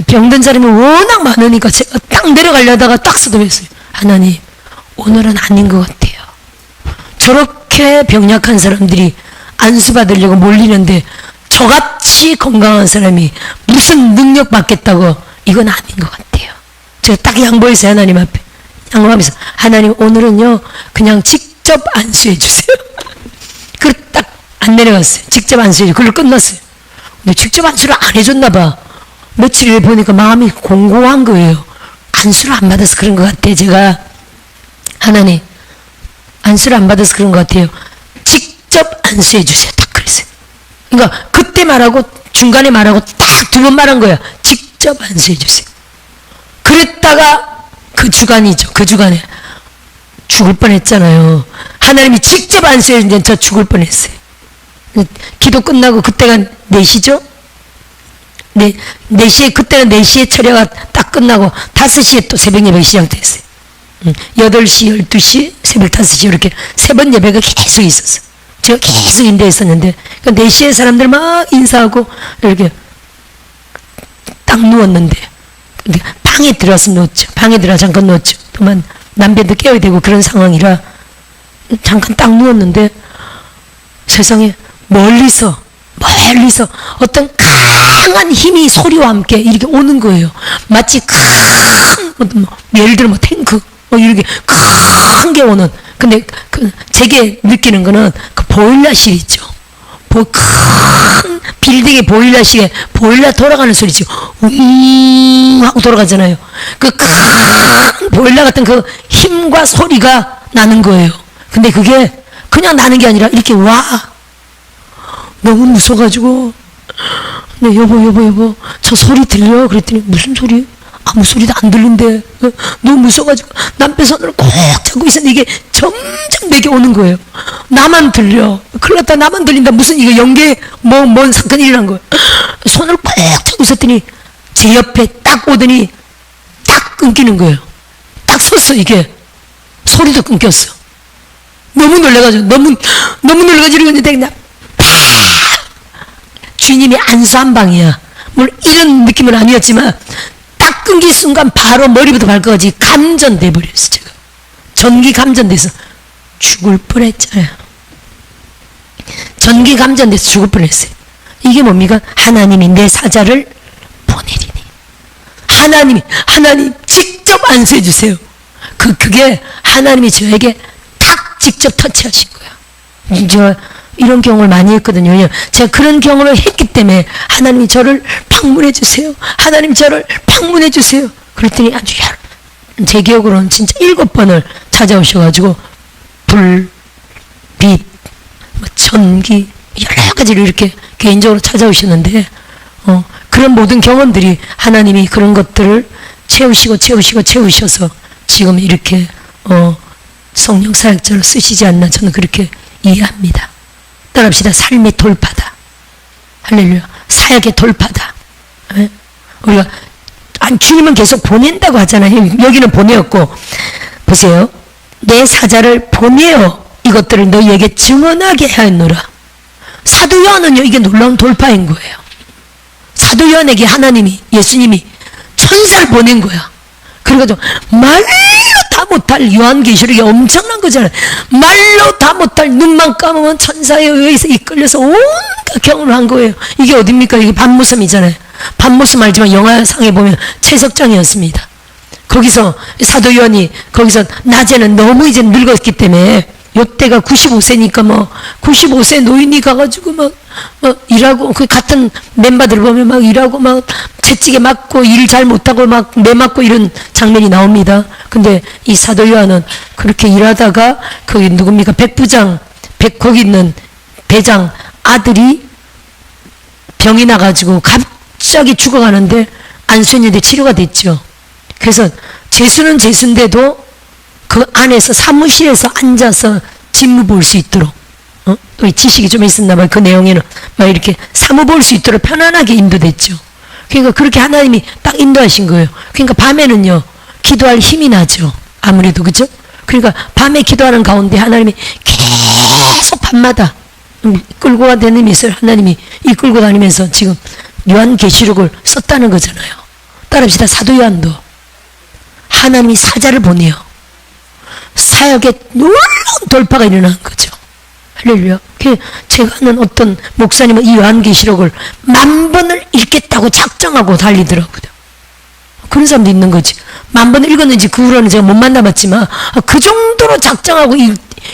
병든 사람이 워낙 많으니까 제가 딱 내려가려다가 딱 서도했어요. 하나님, 오늘은 아닌 것 같아요. 저렇게 병약한 사람들이 안수 받으려고 몰리는데 저같이 건강한 사람이 무슨 능력 받겠다고, 이건 아닌 것 같아요. 제가 딱 양보했어요. 하나님 앞에. 양보하면서, 하나님, 오늘은요 그냥 직접 안수해 주세요. 그래 딱 안 내려갔어요. 직접 안수해 주세요. 그걸로 끝났어요. 근데 직접 안수를 안 해줬나 봐. 며칠 후에 보니까 마음이 공고한 거예요. 안수를 안 받아서 그런 것 같아. 제가 하나님, 안수를 안 받아서 그런 것 같아요. 직접 안수해 주세요. 딱 그랬어요. 그러니까 그때 말하고 중간에 말하고 딱 두 번 말한 거야. 직접 안수해 주세요. 그랬다가 그 주간이죠. 그 주간에 죽을 뻔했잖아요. 하나님이 직접 안수해 주는데 저 죽을 뻔했어요. 기도 끝나고 그때가 4시죠? 4시에, 그때는 4시에 철야가 딱 끝나고 5시에 또 새벽 예배가 시작됐어요. 8시, 12시, 새벽 5시 이렇게 3번 예배가 계속 있었어요. 제가 계속 인도했었는데, 4시에 사람들 막 인사하고 이렇게 딱 누웠는데, 방에 들어와서 누웠죠. 방에 들어와 잠깐 누웠죠. 또만 남편도 깨워야 되고 그런 상황이라 잠깐 딱 누웠는데, 세상에 멀리서 어떤 강한 힘이 소리와 함께 이렇게 오는 거예요. 마치 예를 들어 탱크 이렇게 큰 게 오는. 근데 제게 느끼는 거는 그 보일러실 있죠. 큰 빌딩의 보일러실에 보일러 돌아가는 소리죠. 하고 돌아가잖아요. 그 큰 보일러 같은 그 힘과 소리가 나는 거예요. 근데 그게 그냥 나는 게 아니라 이렇게 와. 너무 무서워가지고, 네, 여보, 저 소리 들려? 그랬더니, 무슨 소리? 아무 소리도 안 들린대. 너무 무서워가지고 남편 손을 꼭 잡고 있었는데 이게 점점 내게 오는 거예요. 나만 들려. 큰일 났다. 나만 들린다. 무슨 이거 연계 뭔 사건이 일어난 거예요. 손을 꼭 잡고 있었더니 제 옆에 딱 오더니 딱 끊기는 거예요. 딱 섰어. 이게 소리도 끊겼어. 너무 놀래가지고 너무 놀래가지고 이러는데 그냥 팍! 주인님이 안수 한 방이야. 물론 이런 느낌은 아니었지만 딱 끊긴 순간 바로 머리부터 발끝까지 감전돼 버렸어. 제가 전기 감전돼서 죽을 뻔했잖아요. 전기 감전돼서 죽을 뻔했어요. 이게 뭡니까? 하나님이 내 사자를 보내리니. 하나님 직접 안수해 주세요. 그게 하나님이 저에게 딱 직접 터치하신 거야. 저 이런 경험을 많이 했거든요. 제가 그런 경험을 했기 때문에 하나님이 저를 방문해 주세요. 하나님 저를 방문해 주세요. 그랬더니 아주 제 기억으로는 진짜 7번을 찾아오셔가지고 불, 빛, 전기 여러 가지로 이렇게 개인적으로 찾아오시는데 그런 모든 경험들이 하나님이 그런 것들을 채우셔서 지금 이렇게 성령 사역자로 쓰시지 않나 저는 그렇게 이해합니다. 따라합시다. 삶의 돌파다. 할렐루야. 사역의 돌파다. 네? 우리가 주님은 계속 보낸다고 하잖아요. 여기는 보내었고 보세요. 내 사자를 보내어 이것들을 너희에게 증언하게 하였노라. 사도 요한은요 이게 놀라운 돌파인 거예요. 사도 요한에게 하나님이 예수님이 천사를 보낸 거야. 그래가지고 말로 다 못할 요한계시록이 엄청난 거잖아요. 말로 다 못할 눈만 감으면 천사에 의해서 이끌려서 온갖 경험을 한 거예요. 이게 어딥니까? 이게 밤모섬이잖아요. 밤모섬 알지만 영화상에 보면 채석장이었습니다. 거기서 사도 요한이 거기서 낮에는 너무 이제 늙었기 때문에 요때가 95세니까 95세 노인이 가가지고 막 일하고 그 같은 멤버들 보면 막 일하고 막 채찍에 맞고 일 잘 못하고 막 매맞고 이런 장면이 나옵니다. 근데 이 사도 요한은 그렇게 일하다가 거기 누굽니까? 백부장 거기 있는 배장 아들이 병이 나가지고 갑자기 죽어가는데 안수했는데 치료가 됐죠. 그래서 재수는 재수인데도 그 안에서 사무실에서 앉아서 직무 볼 수 있도록 또 지식이 좀 있었나 봐요. 그 내용에는 막 이렇게 사무 볼 수 있도록 편안하게 인도됐죠. 그러니까 그렇게 하나님이 딱 인도하신 거예요. 그러니까 밤에는요 기도할 힘이 나죠. 아무래도 그죠? 그러니까 밤에 기도하는 가운데 하나님이 계속 밤마다 끌고 가는 의미에서 하나님이 이끌고 다니면서 지금 요한계시록을 썼다는 거잖아요. 따라합시다. 사도 요한도 하나님이 사자를 보내요. 사역에 놀라운 돌파가 일어난 거죠. 할렐루야. 제가 아는 어떤 목사님은 이 요한계시록을 10,000번을 읽겠다고 작정하고 달리더라고요. 그런 사람도 있는 거지. 10,000번 읽었는지 그 후로는 제가 못 만나봤지만 그 정도로 작정하고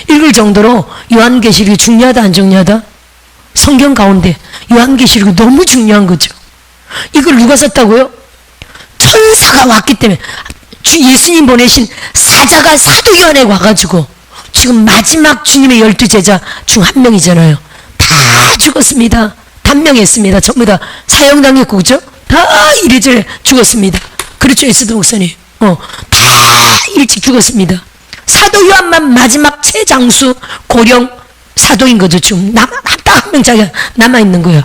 읽을 정도로 요한계시록이 중요하다 안 중요하다? 성경 가운데 요한계시록이 너무 중요한 거죠. 이걸 누가 썼다고요? 천사가 왔기 때문에 예수님 보내신 사자가 사도 요한에 와가지고 지금 마지막 주님의 12제자 중 한 명이잖아요. 다 죽었습니다. 단명했습니다. 전부 다 사형당했고 그죠? 다 이래저래 죽었습니다. 그렇죠 에스더 목사님. 다 일찍 죽었습니다. 사도 요한만 마지막 최장수 고령 사도인 거죠. 지금 딱 한 명 자기가 남아있는 거예요.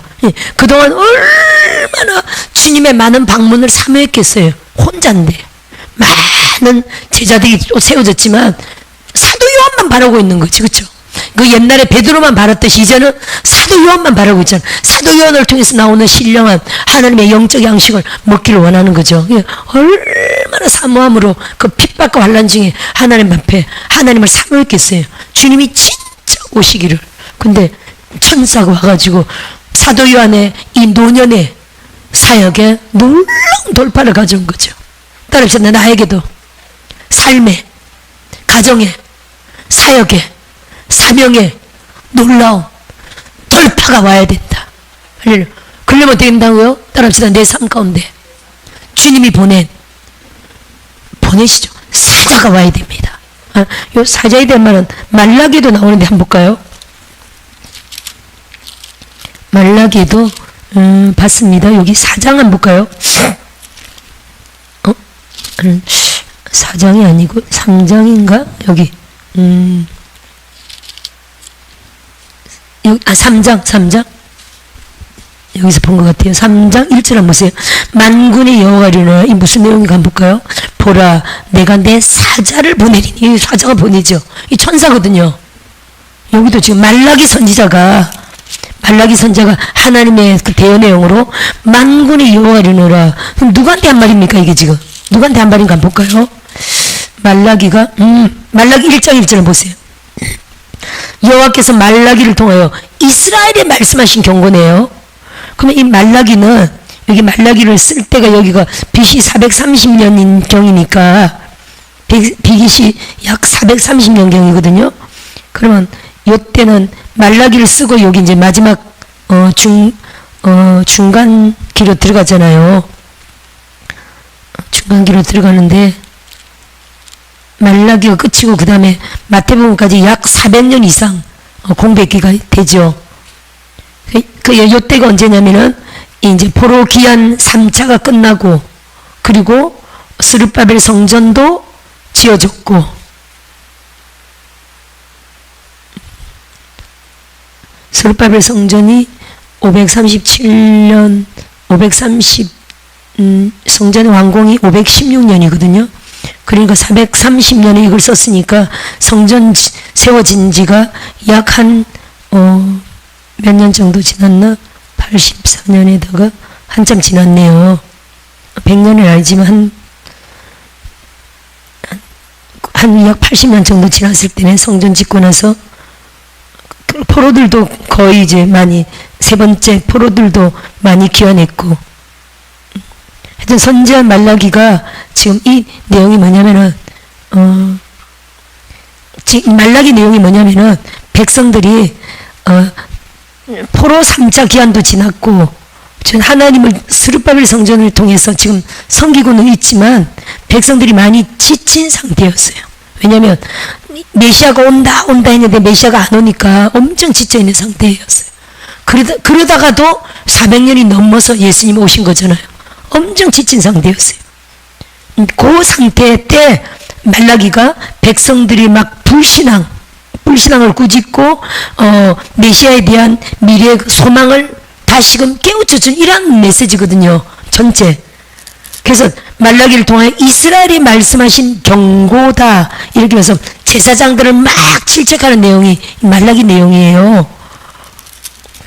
그동안 얼마나 주님의 많은 방문을 사모했겠어요. 혼자인데 많은 제자들이 또 세워졌지만 사도 요한만 바라고 있는 거지. 그렇죠? 그 옛날에 베드로만 바랐듯이 이제는 사도 요한만 바라고 있잖아. 사도 요한을 통해서 나오는 신령한 하나님의 영적 양식을 먹기를 원하는 거죠. 얼마나 사모함으로 그 핍박과 환난 중에 하나님 앞에 하나님을 사모했겠어요. 주님이 진짜 오시기를. 근데 천사가 와가지고 사도 요한의 이 노년의 사역에 놀라운 돌파를 가져온 거죠. 따라합시다. 나에게도 삶에, 가정에, 사역에, 사명에 놀라운 돌파가 와야 된다. 그러려면 어떻게 된다고요? 따라합시다. 내 삶 가운데 주님이 보내시죠. 사자가 와야 됩니다. 요 사자에 대한 말은 말라기도 나오는데 한번 볼까요? 말라기도 봤습니다. 여기 4장 한번 볼까요? 한 4장이 아니고 3장인가? 여기 3장 여기서 본 것 같아요. 3장 1절 한번 보세요. 만군의 여호와가 이르노라. 이 무슨 내용인가 한번 볼까요? 보라 내가 내 사자를 보내리니. 이 사자가 보내죠. 이 천사거든요. 여기도 지금 말라기 선지자가 하나님의 그 대여 내용으로 만군의 여호와가 이르노라. 그럼 누구한테 한 말입니까 이게 지금? 누구한테 한 말인가 한번 볼까요? 말라기 1장 1절을 보세요. 여호와께서 말라기를 통하여 이스라엘에 말씀하신 경고네요. 그러면 이 말라기는 여기 말라기를 쓸 때가 여기가 BC 430년 경이니까 BC 약 430년 경이거든요. 그러면 이때는 말라기를 쓰고 여기 이제 마지막 중간기로 들어가잖아요. 중간기로 들어가는데 말라기가 끝이고 그 다음에 마태복음까지 약 400년 이상 공백기가 되죠. 요때가 언제냐면은 이제 포로 기한 3차가 끝나고 그리고 스룹바벨 성전도 지어졌고 스룹바벨 성전이 537년 성전의 완공이 516년이거든요. 그러니까 430년에 이걸 썼으니까 성전 세워진 지가 약 한 몇 년 정도 지났나? 84년에다가 한참 지났네요. 100년은 아니지만 한 약 80년 정도 지났을 때는 성전 짓고 나서 포로들도 거의 이제 많이 세 번째 포로들도 많이 귀환했고 하여튼 선지한 말라기가 지금 이 내용이 뭐냐면은 말라기 내용이 뭐냐면은 백성들이 포로 3차 기한도 지났고 하나님을 스룹바벨 성전을 통해서 지금 섬기고는 있지만 백성들이 많이 지친 상태였어요. 왜냐하면 메시아가 온다 했는데 메시아가 안 오니까 엄청 지쳐있는 상태였어요. 그러다가도 400년이 넘어서 예수님 오신 거잖아요. 엄청 지친 상태였어요. 그 상태 때 말라기가 백성들이 막 불신앙을 꾸짖고 메시아에 대한 미래의 소망을 다시금 깨우쳐준 이런 메시지거든요. 전체. 그래서 말라기를 통해 이스라엘이 말씀하신 경고다 이렇게 해서 제사장들을 막 질책하는 내용이 말라기 내용이에요.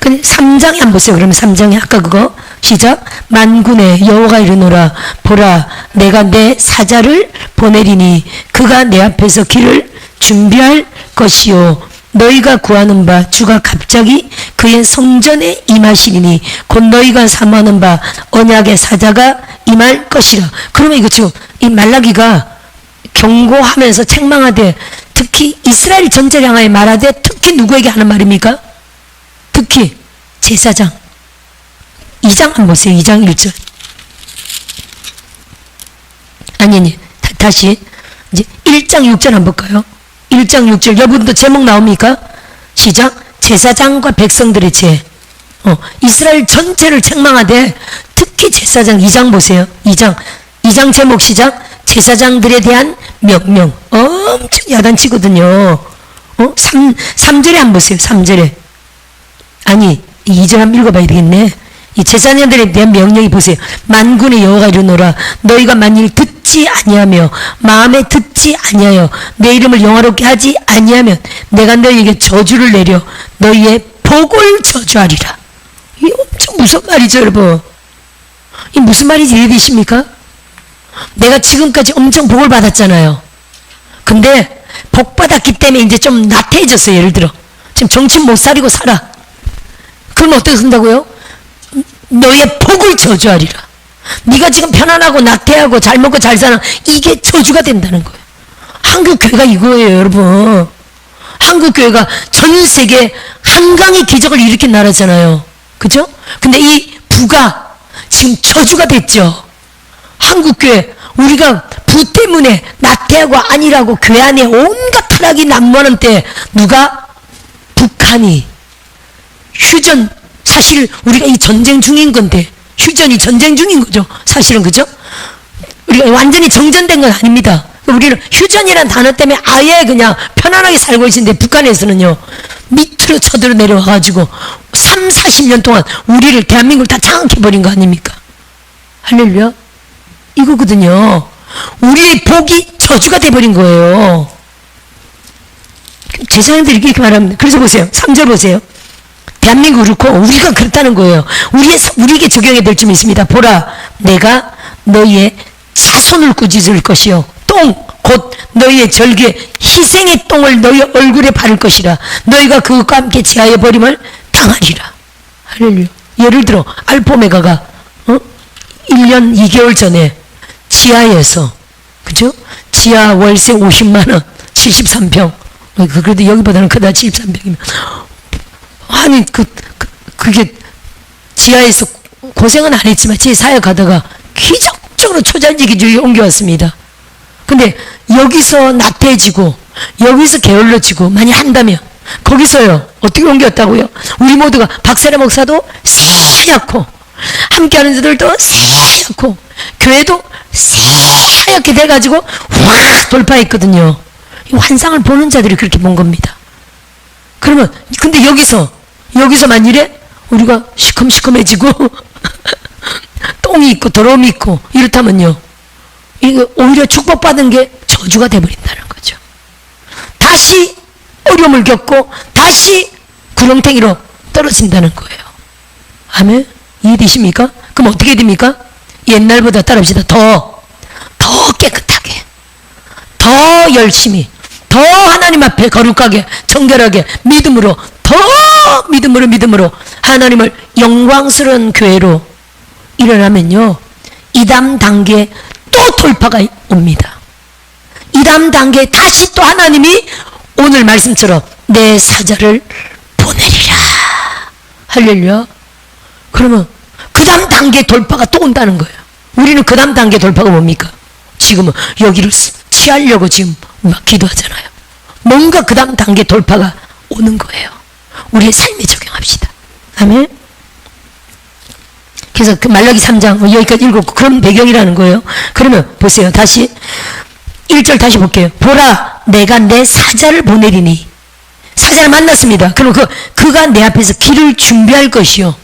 3장에 한번 보세요. 그러면 3장에 아까 그거 시작. 만군의 여호와가 이르노라. 보라 내가 내 사자를 보내리니 그가 내 앞에서 길을 준비할 것이요 너희가 구하는 바 주가 갑자기 그의 성전에 임하시리니 곧 너희가 사모하는 바 언약의 사자가 임할 것이라. 그러면 이거 지금 이 말라기가 경고하면서 책망하되 특히 이스라엘 전체를 향하여 말하되 특히 누구에게 하는 말입니까? 특히 제사장. 2장 한번 보세요. 2장 1절. 아니 다시 이제 1장 6절 한번 볼까요? 1장 6절 여러분도 제목 나옵니까? 시작. 제사장과 백성들의 죄. 이스라엘 전체를 책망하되 특히 제사장. 2장 보세요. 2장 제목 시작. 제사장들에 대한 명령. 엄청 야단치거든요. 3절에 한번 보세요. 3절에. 아니 2절 한번 읽어봐야 되겠네. 이 제사장들에 대한 명령이 보세요. 만군의 여호와가 이르노라. 너희가 만일 듣지 아니하며 마음에 듣지 아니하여 내 이름을 영화롭게 하지 아니하면 내가 너희에게 저주를 내려 너희의 복을 저주하리라. 이게 엄청 무서운 말이죠 여러분. 이 무슨 말인지 이해되십니까? 내가 지금까지 엄청 복을 받았잖아요. 근데 복 받았기 때문에 이제 좀 나태해졌어요. 예를 들어 지금 정신 못 차리고 살아. 그럼 어떻게 한다고요? 너의 복을 저주하리라. 네가 지금 편안하고 나태하고 잘 먹고 잘 사는 이게 저주가 된다는 거예요. 한국교회가 이거예요 여러분. 한국교회가 전 세계 한강의 기적을 일으킨 나라잖아요. 그죠? 근데 이 부가 지금 저주가 됐죠. 한국교회 우리가 부 때문에 나태하고 아니라고 교회 안에 온갖 타락이 난무하는 때 누가? 북한이 휴전. 사실 우리가 이 전쟁 중인 건데 휴전이 전쟁 중인 거죠. 사실은 그죠? 우리가 완전히 정전된 건 아닙니다. 우리는 휴전이라는 단어 때문에 아예 그냥 편안하게 살고 있는데 북한에서는요, 밑으로 쳐들어 내려와가지고 3, 40년 동안 우리를, 대한민국을 다 장악해버린 거 아닙니까? 할렐루야. 이거거든요. 우리의 복이 저주가 돼버린 거예요. 제사장들이 이렇게 말합니다. 그래서 보세요. 3절 보세요. 대한민국 그렇고 우리가 그렇다는 거예요. 우리에게 적용이 될 점이 있습니다. 보라, 내가 너희의 자손을 꾸짖을 것이요, 똥 곧 너희의 절기에 희생의 똥을 너희 얼굴에 바를 것이라. 너희가 그것과 함께 지하에 버림을 당하리라. 할렐루야. 예를 들어 알포메가가 1년 2개월 전에 지하에서, 그죠? 지하 월세 50만원 73평, 그래도 여기보다는 크다. 73평이면 아니 그게 지하에서 고생은 안 했지만 제 사역하다가 기적적으로 초자연지기주의에 옮겨왔습니다. 근데 여기서 나태해지고 여기서 게을러지고 많이 한다면 거기서요 어떻게 옮겼다고요? 우리 모두가 박세라 목사도 새얗고 함께하는 자들도 새얗고 교회도 새하얗게 돼가지고 확 돌파했거든요. 이 환상을 보는 자들이 그렇게 본 겁니다. 그러면 근데 여기서 만일에 우리가 시커매지고 똥이 있고 더러움이 있고 이렇다면요, 이거 오히려 축복받은 게 저주가 돼버린다는 거죠. 다시 어려움을 겪고 다시 구렁텅이로 떨어진다는 거예요. 아멘? 이해되십니까? 그럼 어떻게 됩니까? 옛날보다 따라합시다. 더 깨끗하게, 더 열심히, 더 하나님 앞에 거룩하게, 정결하게, 믿음으로, 더 믿음으로 하나님을 영광스러운 교회로 일어나면요, 이 다음 단계에 또 돌파가 옵니다. 이 다음 단계에 다시 또 하나님이 오늘 말씀처럼 내 사자를 보내리라. 할렐루야. 그러면 그 다음 단계 돌파가 또 온다는 거예요. 우리는 그 다음 단계 돌파가 뭡니까? 지금은 여기를 취하려고 지금 막 기도하잖아요. 뭔가 그 다음 단계 돌파가 오는 거예요. 우리의 삶에 적용합시다. 아멘. 그래서 그 말라기 3장 여기까지 읽었고 그런 배경이라는 거예요. 그러면 보세요. 다시 1절 다시 볼게요. 보라, 내가 내 사자를 보내리니. 사자를 만났습니다. 그럼 그가 내 앞에서 길을 준비할 것이요,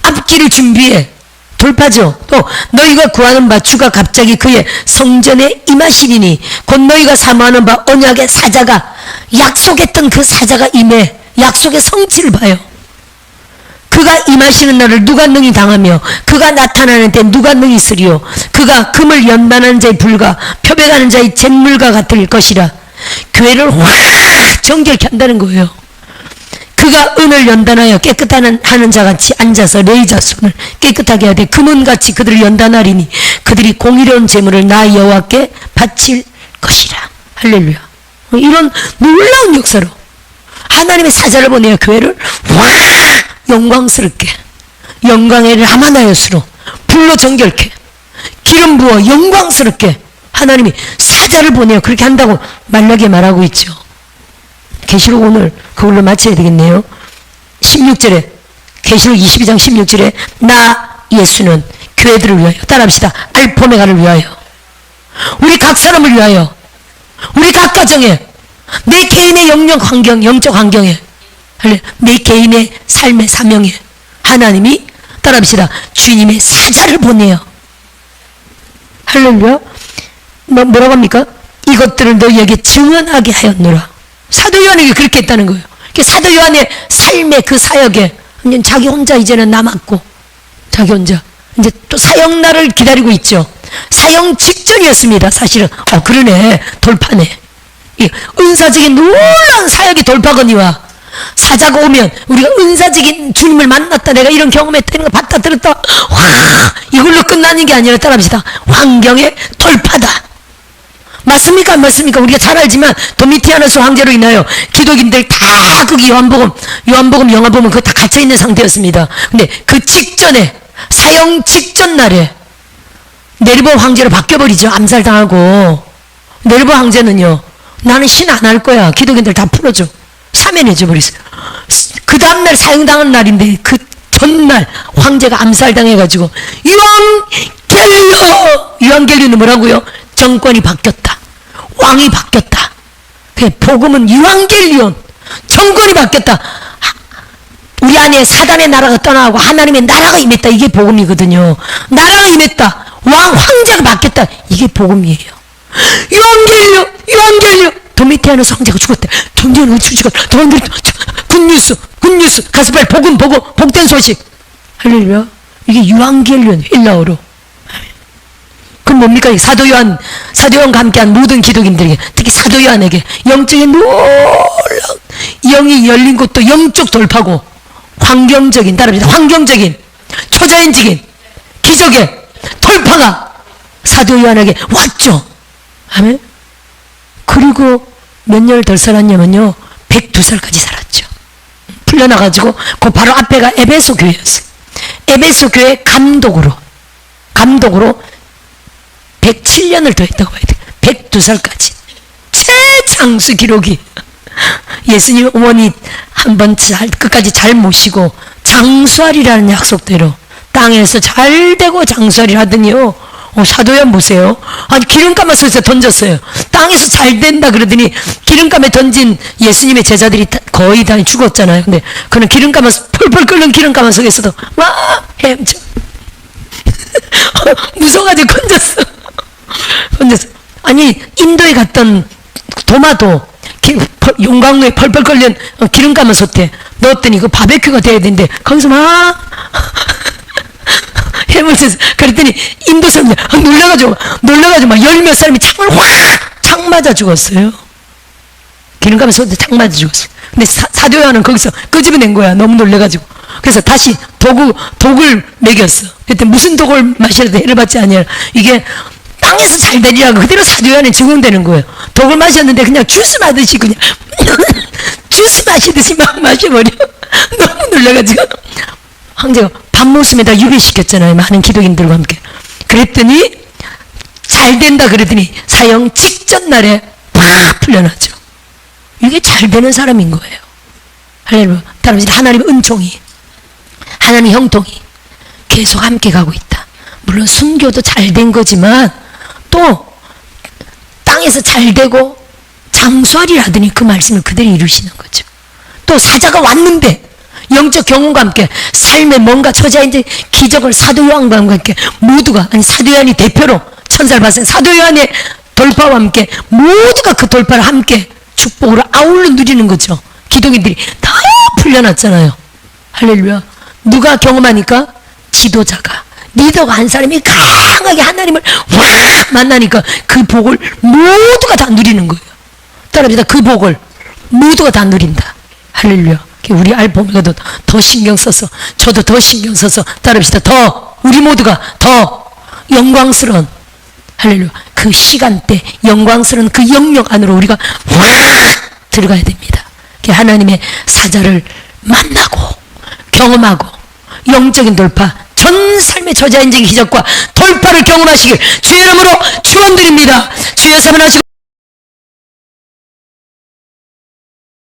앞길을 준비해. 돌파죠. 또 너희가 구하는 바 주가 갑자기 그의 성전에 임하시리니. 곧 너희가 사모하는 바 언약의 사자가, 약속했던 그 사자가 임해 약속의 성취를 봐요. 그가 임하시는 날을 누가 능히 당하며 그가 나타나는 때 누가 능히 쓰리요. 그가 금을 연단하는 자의 불과 표백하는 자의 잿물과 같을 것이라. 교회를 확 정결케 한다는 거예요. 그가 은을 연단하여 깨끗하는 자같이 앉아서 레이자 손을 깨끗하게 하되 금은같이 그들을 연단하리니 그들이 공의로운 제물을 나 여호와께 바칠 것이라. 할렐루야. 이런 놀라운 역사로 하나님의 사자를 보내어 교회를 확 영광스럽게, 영광의 라마나요스로 불로 정결케, 기름 부어 영광스럽게 하나님이 사자를 보내어 그렇게 한다고 말라기에 말하고 있죠. 계시록 오늘 그걸로 마쳐야 되겠네요. 16절에, 계시록 22장 16절에 나 예수는 교회들을 위하여, 따라합시다. 알포메가를 위하여, 우리 각 사람을 위하여, 우리 각 가정에, 내 개인의 영적 환경에, 내 개인의 삶의 사명에 하나님이, 따라합시다, 주님의 사자를 보내요. 할렐루야. 뭐라고 합니까? 이것들을 너희에게 증언하게 하였노라. 사도 요한에게 그렇게 했다는 거예요. 사도 요한의 삶의 그 사역에 자기 혼자 이제는 남았고, 자기 혼자 이제 또 사형날을 기다리고 있죠. 사형 직전이었습니다. 사실은. 그러네, 돌파네. 이 은사적인 놀라운 사역이 돌파거니와, 사자가 오면 우리가 은사적인 주님을 만났다, 내가 이런 경험했다, 이런 거 봤다 들었다, 와, 이걸로 끝나는 게 아니라, 따라합시다, 환경의 돌파다. 맞습니까? 안 맞습니까? 우리가 잘 알지만 도미티아누스 황제로 인하여 기독인들 다 거기 요한복음 영화 보면 그거 다 갇혀있는 상태였습니다. 근데 그 직전에, 사형 직전 날에 네르보 황제로 바뀌어버리죠. 암살당하고. 네르보 황제는요, 나는 신 안 할 거야, 기독인들 다 풀어줘, 사면해줘 버렸어요. 그 다음날 사형당한 날인데 그 전날 황제가 암살당해가지고 이왕 유한겔리는 뭐라고요? 정권이 바뀌었다. 왕이 바뀌었다. 복음은 유한겔리온. 정권이 바뀌었다. 우리 안에 사단의 나라가 떠나고 하나님의 나라가 임했다. 이게 복음이거든요. 나라가 임했다. 황제가 바뀌었다. 이게 복음이에요. 유한겔리온. 도미티아노스 황제가 죽었대. 전쟁은 죽었다. 굿뉴스. 가서 빨리 복음, 복된 소식. 할렐루야. 이게 유한겔리온, 헬라어로. 그럼 뭡니까? 사도 요한과 함께한 모든 기독인들에게, 특히 사도 요한에게 영적인 놀라운 영이 열린 것도 영적 돌파고, 환경적인 초자연적인 기적의 돌파가 사도 요한에게 왔죠. 아멘. 그리고 몇 년을 덜 살았냐면요, 102살까지 살았죠. 풀려나가지고 그 바로 앞에가 에베소 교회였어요. 에베소 교회 감독으로 107년을 더 했다고 봐야 돼요. 102살까지. 최장수 기록이. 예수님 어머니 한번 끝까지 잘 모시고 장수하리라는 약속대로 땅에서 잘 되고 장수하리라 하더니요. 사도연 보세요. 아니, 기름감을 써서 던졌어요. 땅에서 잘 된다 그러더니 기름감에 던진 예수님의 제자들이 거의 다 죽었잖아요. 근데 그는 기름감을, 펄펄 끓는 기름감 속에서도 막 헤엄쳐. 무서워가지고 건졌어. 아니, 인도에 갔던 도마도 용광로에 펄펄 끓는 기름감을 솥에 넣었더니 그 바베큐가 돼야 되는데 거기서 막 해물에서 그랬더니 인도 사람들 놀라가지고 막 열 몇 사람이 창 맞아 죽었어요. 기름감에 솥에 창 맞아 죽었어요. 근데 사도 요한은 거기서 끄집어낸 거야. 너무 놀래가지고. 그래서 다시 독을 먹였어. 그때 무슨 독을 마시라도 해를 받지 아니야. 이게 땅에서 잘 되리라고 그대로 사도 요한에 적용되는 거예요. 독을 마셨는데 그냥 주스 마시듯이 그냥 주스 마시듯이 막 마셔버려. 너무 놀라가지고 황제가 밤모습에다 유배시켰잖아요. 많은 기독인들과 함께. 그랬더니 잘 된다 그러더니 사형 직전 날에 팍 풀려나죠. 이게 잘 되는 사람인 거예요. 할렐루야. 따라서 하나님의 은총이, 하나님의 형통이 계속 함께 가고 있다. 물론 순교도 잘 된 거지만 또 땅에서 잘 되고 장수하리라 하더니 그 말씀을 그대로 이루시는 거죠. 또 사자가 왔는데 영적 경험과 함께 삶에 뭔가 처자인지 기적을 사도 요한과 함께 모두가, 아니 사도 요한이 대표로 천사를 봤어요. 사도 요한의 돌파와 함께 모두가 그 돌파를 함께 축복으로 아울러 누리는 거죠. 기독인들이 다 풀려났잖아요. 할렐루야. 누가 경험하니까? 지도자가, 리더가 한 사람이 강하게 하나님을 확 만나니까 그 복을 모두가 다 누리는 거예요. 따라합시다. 그 복을 모두가 다 누린다. 할렐루야. 우리 알보면도 더 신경 써서, 저도 더 신경 써서 따라합시다. 더 우리 모두가 더 영광스러운, 할렐루야, 그 시간대 영광스러운 그 영역 안으로 우리가 확 들어가야 됩니다. 하나님의 사자를 만나고 경험하고 영적인 돌파, 전 삶의 저자인적인 기적과 돌파를 경험하시길 주의 이름으로 축원드립니다. 주여 3번 하시고